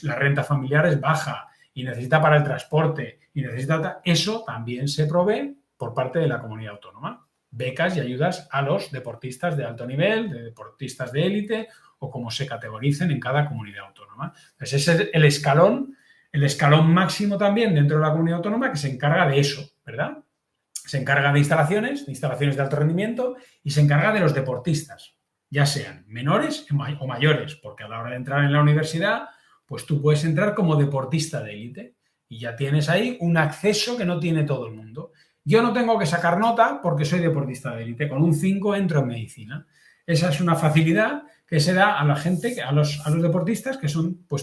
la renta familiar es baja y necesita para el transporte y necesita, eso también se provee por parte de la comunidad autónoma. Becas y ayudas a los deportistas de alto nivel, de deportistas de élite o como se categoricen en cada comunidad autónoma. Pues ese es el escalón máximo también dentro de la comunidad autónoma que se encarga de eso, ¿verdad? Se encarga de instalaciones de alto rendimiento y se encarga de los deportistas, ya sean menores o mayores, porque a la hora de entrar en la universidad, pues tú puedes entrar como deportista de élite y ya tienes ahí un acceso que no tiene todo el mundo. Yo no tengo que sacar nota porque soy deportista de élite, con un 5 entro en medicina. Esa es una facilidad que se da a la gente, a los deportistas que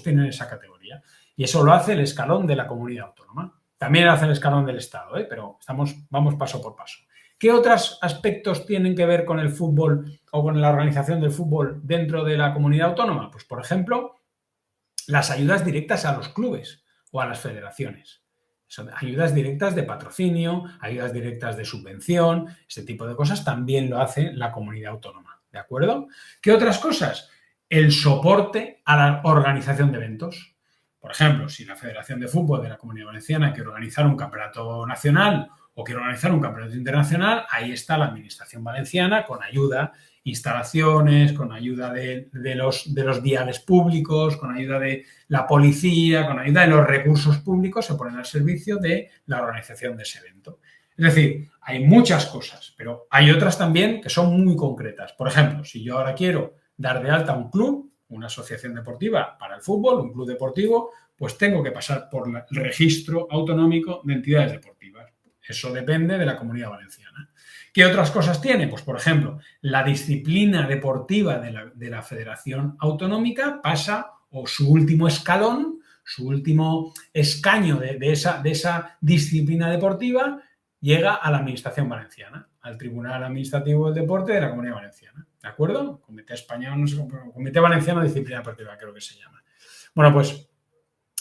tienen esa categoría. Y eso lo hace el escalón de la comunidad autónoma. También hace el escalón del Estado, pero vamos paso por paso. ¿Qué otros aspectos tienen que ver con el fútbol o con la organización del fútbol dentro de la comunidad autónoma? Pues, por ejemplo, las ayudas directas a los clubes o a las federaciones. Son ayudas directas de patrocinio, ayudas directas de subvención, ese tipo de cosas también lo hace la comunidad autónoma, ¿de acuerdo? ¿Qué otras cosas? El soporte a la organización de eventos. Por ejemplo, si la Federación de Fútbol de la Comunidad Valenciana quiere organizar un campeonato nacional o quiere organizar un campeonato internacional, ahí está la Administración valenciana con ayuda, instalaciones, con ayuda de los viales públicos, con ayuda de la policía, con ayuda de los recursos públicos, se ponen al servicio de la organización de ese evento. Es decir, hay muchas cosas, pero hay otras también que son muy concretas. Por ejemplo, si yo ahora quiero dar de alta un club, una asociación deportiva para el fútbol, un club deportivo, pues tengo que pasar por el registro autonómico de entidades deportivas. Eso depende de la Comunidad Valenciana. ¿Qué otras cosas tiene? Pues, por ejemplo, la disciplina deportiva de la Federación Autonómica pasa, o su último escalón, su último escaño de esa disciplina deportiva, llega a la Administración Valenciana, al Tribunal Administrativo del Deporte de la Comunidad Valenciana. ¿De acuerdo? Comité Español, no sé, Comité Valenciano de Disciplina Deportiva, creo que se llama. Bueno, pues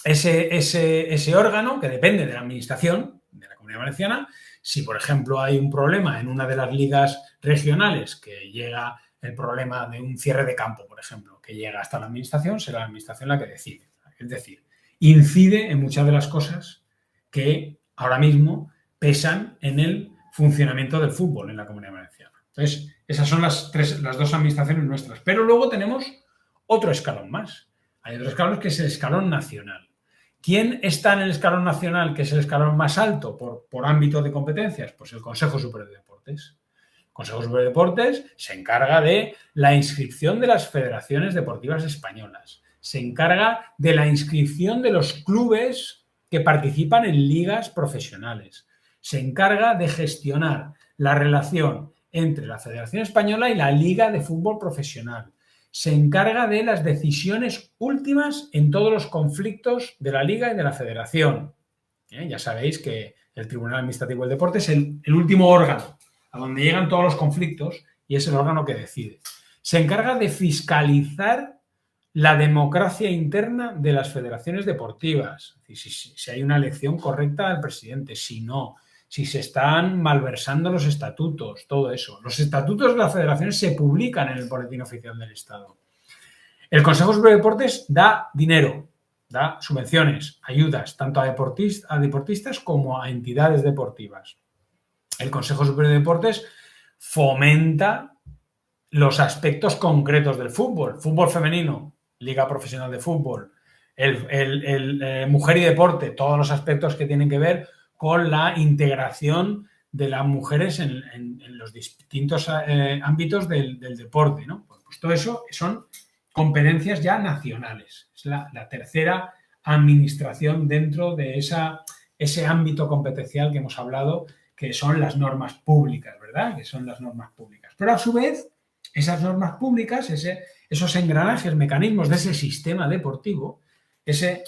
ese órgano, que depende de la Administración de la Comunidad Valenciana, si, por ejemplo, hay un problema en una de las ligas regionales, que llega el problema de un cierre de campo, por ejemplo, que llega hasta la Administración, será la Administración la que decide. Es decir, incide en muchas de las cosas que ahora mismo pesan en el funcionamiento del fútbol en la Comunidad Valenciana. Entonces, esas son las dos administraciones nuestras. Pero luego tenemos otro escalón más. Hay otro escalón que es el escalón nacional. ¿Quién está en el escalón nacional, que es el escalón más alto por ámbito de competencias? Pues el Consejo Superior de Deportes. El Consejo Superior de Deportes se encarga de la inscripción de las federaciones deportivas españolas. Se encarga de la inscripción de los clubes que participan en ligas profesionales. Se encarga de gestionar la relación entre la Federación Española y la Liga de Fútbol Profesional. Se encarga de las decisiones últimas en todos los conflictos de la Liga y de la Federación. Ya sabéis que el Tribunal Administrativo del Deporte es el último órgano a donde llegan todos los conflictos y es el órgano que decide. Se encarga de fiscalizar la democracia interna de las federaciones deportivas. Es decir, si hay una elección correcta del presidente, si no, si se están malversando los estatutos, todo eso. Los estatutos de las federaciones se publican en el Boletín Oficial del Estado. El Consejo Superior de Deportes da dinero, da subvenciones, ayudas, tanto a deportistas como a entidades deportivas. El Consejo Superior de Deportes fomenta los aspectos concretos del fútbol. Fútbol femenino, Liga Profesional de Fútbol, mujer y deporte, todos los aspectos que tienen que ver con la integración de las mujeres en los distintos ámbitos del deporte, ¿no? Pues todo eso son competencias ya nacionales. Es la tercera administración dentro de ese ámbito competencial que hemos hablado, que son las normas públicas, ¿verdad? Que son las normas públicas. Pero a su vez, esas normas públicas, esos engranajes, mecanismos de ese sistema deportivo, ese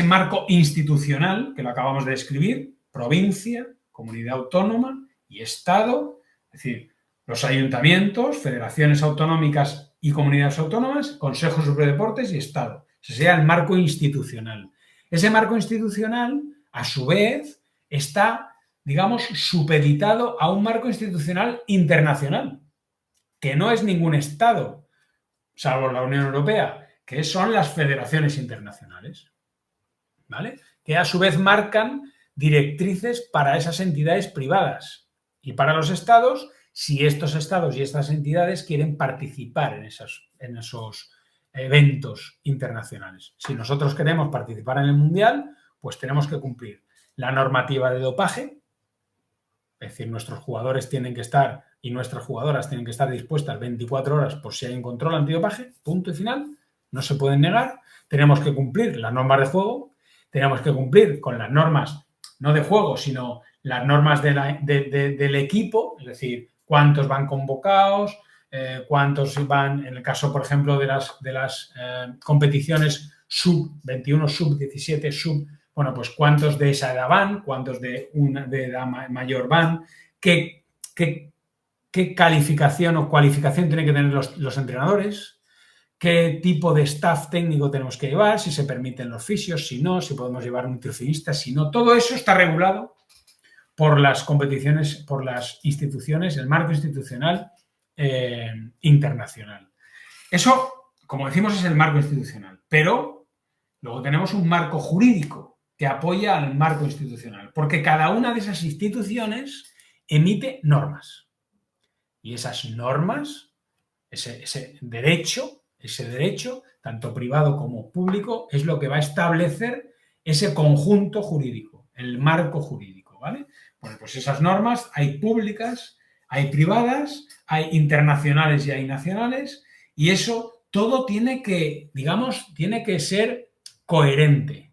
marco institucional que lo acabamos de describir, provincia, comunidad autónoma y Estado, es decir, los ayuntamientos, federaciones autonómicas y comunidades autónomas, Consejo Superior de Deportes y Estado. Ese sería el marco institucional. Ese marco institucional, a su vez, está, digamos, supeditado a un marco institucional internacional, que no es ningún Estado, salvo la Unión Europea, que son las federaciones internacionales, ¿vale? Que a su vez marcan directrices para esas entidades privadas y para los estados, si estos estados y estas entidades quieren participar en esos eventos internacionales. Si nosotros queremos participar en el Mundial, pues tenemos que cumplir la normativa de dopaje, es decir, nuestros jugadores tienen que estar y nuestras jugadoras tienen que estar dispuestas 24 horas por si hay un control antidopaje, punto y final. No se pueden negar, tenemos que cumplir las normas de juego, tenemos que cumplir con las normas, no de juego, sino las normas del equipo, es decir, cuántos van convocados, cuántos van, en el caso, por ejemplo, de las competiciones sub-21, sub-17, bueno, pues cuántos de esa edad van, cuántos de edad mayor van, qué calificación o cualificación tienen que tener los entrenadores, qué tipo de staff técnico tenemos que llevar, si se permiten los fisios, si no, si podemos llevar nutricionistas, si no. Todo eso está regulado por las competiciones, por las instituciones, el marco institucional internacional. Eso, como decimos, es el marco institucional, pero Luego tenemos un marco jurídico que apoya al marco institucional, porque cada una de esas instituciones emite normas. Y esas normas, ese derecho, tanto privado como público, es lo que va a establecer ese conjunto jurídico, el marco jurídico, ¿vale? Bueno, pues esas normas hay públicas, hay privadas, hay internacionales y hay nacionales, y eso todo tiene que, digamos, tiene que ser coherente.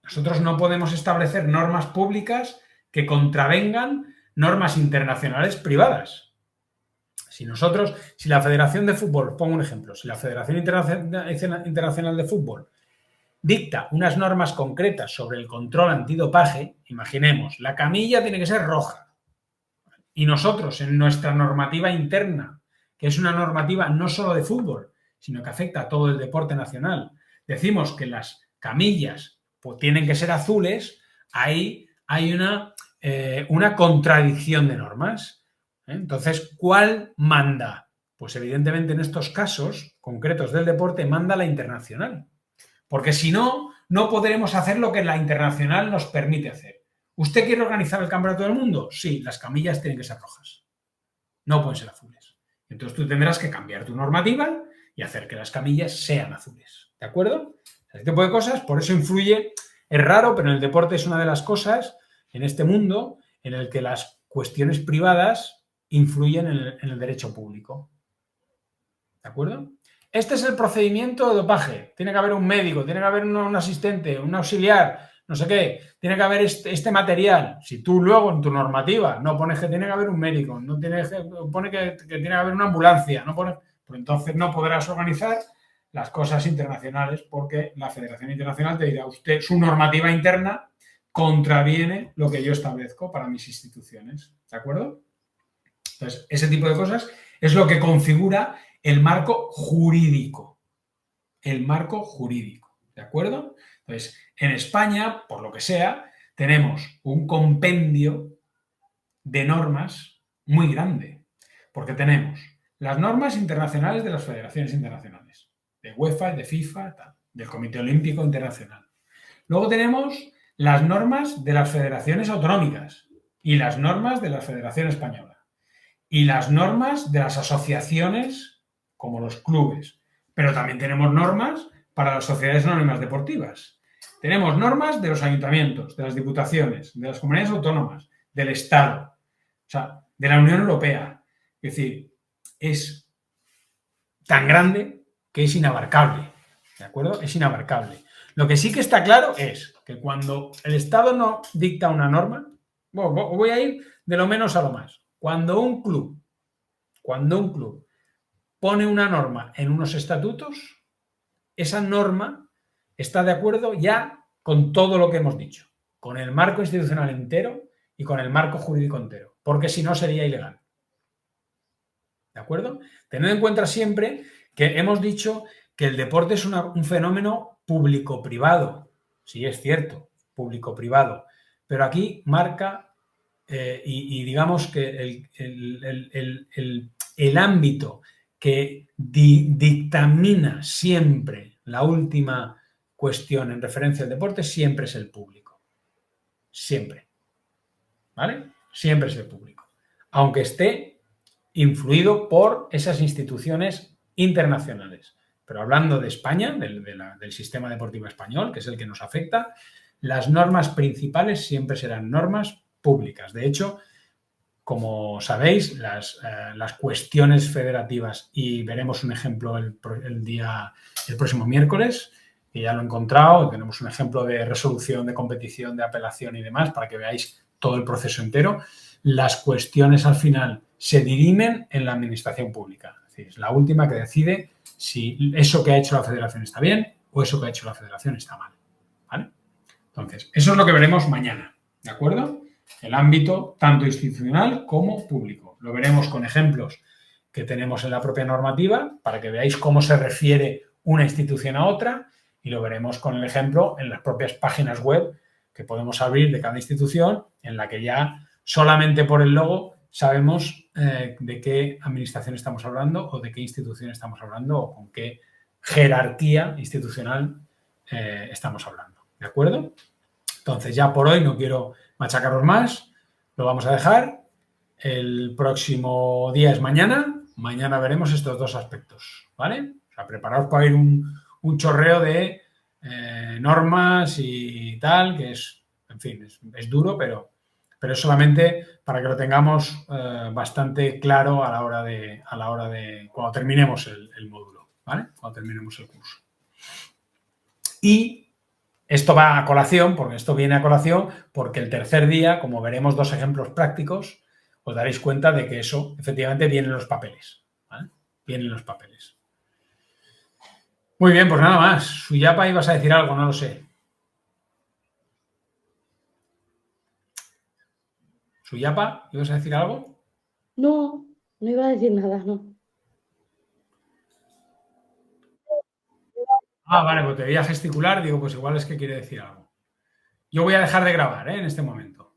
Nosotros no podemos establecer normas públicas que contravengan normas internacionales privadas. Si la Federación de Fútbol, pongo un ejemplo, si la Federación Internacional de Fútbol dicta unas normas concretas sobre el control antidopaje, imaginemos, la camilla tiene que ser roja. Y nosotros, en nuestra normativa interna, que es una normativa no solo de fútbol, sino que afecta a todo el deporte nacional, decimos que las camillas pues, tienen que ser azules, ahí hay una contradicción de normas. Entonces, ¿cuál manda? Pues evidentemente en estos casos concretos del deporte manda la internacional. Porque si no, no podremos hacer lo que la internacional nos permite hacer. ¿Usted quiere organizar el campeonato del mundo? Sí, las camillas tienen que ser rojas. No pueden ser azules. Entonces tú tendrás que cambiar tu normativa y hacer que las camillas sean azules. ¿De acuerdo? Ese tipo de cosas, por eso influye, es raro, pero en el deporte es una de las cosas en este mundo en el que las cuestiones privadas influyen en el derecho público. ¿De acuerdo? Este es el procedimiento de dopaje. Tiene que haber un médico, tiene que haber un asistente, un auxiliar, no sé qué. Tiene que haber este material. Si tú luego en tu normativa no pones que tiene que haber un médico, no pone que tiene que haber una ambulancia, no pone, pues entonces no podrás organizar las cosas internacionales porque la Federación Internacional te dirá, usted, su normativa interna contraviene lo que yo establezco para mis instituciones. ¿De acuerdo? Entonces, ese tipo de cosas es lo que configura el marco jurídico. El marco jurídico. ¿De acuerdo? Entonces, en España, por lo que sea, tenemos un compendio de normas muy grande. Porque tenemos las normas internacionales de las federaciones internacionales, de UEFA, de FIFA, del Comité Olímpico Internacional. Luego tenemos las normas de las federaciones autonómicas y las normas de la Federación Española. Y las normas de las asociaciones como los clubes. Pero también tenemos normas para las sociedades anónimas deportivas. Tenemos normas de los ayuntamientos, de las diputaciones, de las comunidades autónomas, del Estado, o sea, de la Unión Europea. Es decir, es tan grande que es inabarcable. ¿De acuerdo? Es inabarcable. Lo que sí que está claro es que cuando el Estado no dicta una norma, voy a ir de lo menos a lo más. Cuando un club pone una norma en unos estatutos, esa norma está de acuerdo ya con todo lo que hemos dicho, con el marco institucional entero y con el marco jurídico entero, porque si no sería ilegal. ¿De acuerdo? Tened en cuenta siempre que hemos dicho que el deporte es un fenómeno público-privado. Sí, es cierto, público-privado, pero aquí marca y digamos que el ámbito que dictamina siempre la última cuestión en referencia al deporte siempre es el público. Siempre. ¿Vale? Siempre es el público. Aunque esté influido por esas instituciones internacionales. Pero hablando de España, del sistema deportivo español, que es el que nos afecta, las normas principales siempre serán normas públicas. De hecho, como sabéis, las cuestiones federativas, y veremos un ejemplo el próximo miércoles, que ya lo he encontrado, tenemos un ejemplo de resolución, de competición, de apelación y demás, para que veáis todo el proceso entero. Las cuestiones al final se dirimen en la administración pública. Es decir, es la última que decide si eso que ha hecho la federación está bien o eso que ha hecho la federación está mal. ¿Vale? Entonces, eso es lo que veremos mañana. ¿De acuerdo? El ámbito tanto institucional como público. Lo veremos con ejemplos que tenemos en la propia normativa para que veáis cómo se refiere una institución a otra y lo veremos con el ejemplo en las propias páginas web que podemos abrir de cada institución en la que ya solamente por el logo sabemos de qué administración estamos hablando o de qué institución estamos hablando o con qué jerarquía institucional estamos hablando. ¿De acuerdo? Entonces, ya por hoy no quiero machacaros más. Lo vamos a dejar. El próximo día es mañana. Mañana veremos estos dos aspectos, ¿vale? O sea, preparaos para ir un chorreo de normas y tal, que es, en fin, es duro, pero es solamente para que lo tengamos bastante claro a la hora de cuando terminemos el módulo, ¿vale? Cuando terminemos el curso. Y esto va a colación, porque esto viene a colación, porque el tercer día, como veremos dos ejemplos prácticos, os daréis cuenta de que eso efectivamente viene en los papeles, ¿vale? Viene en los papeles. Muy bien, pues nada más. Suyapa, ibas a decir algo, no lo sé. Suyapa, ¿ibas a decir algo? No, no iba a decir nada, no. Ah, vale, pues te veía gesticular, digo, pues igual es que quiere decir algo. Yo voy a dejar de grabar, en este momento.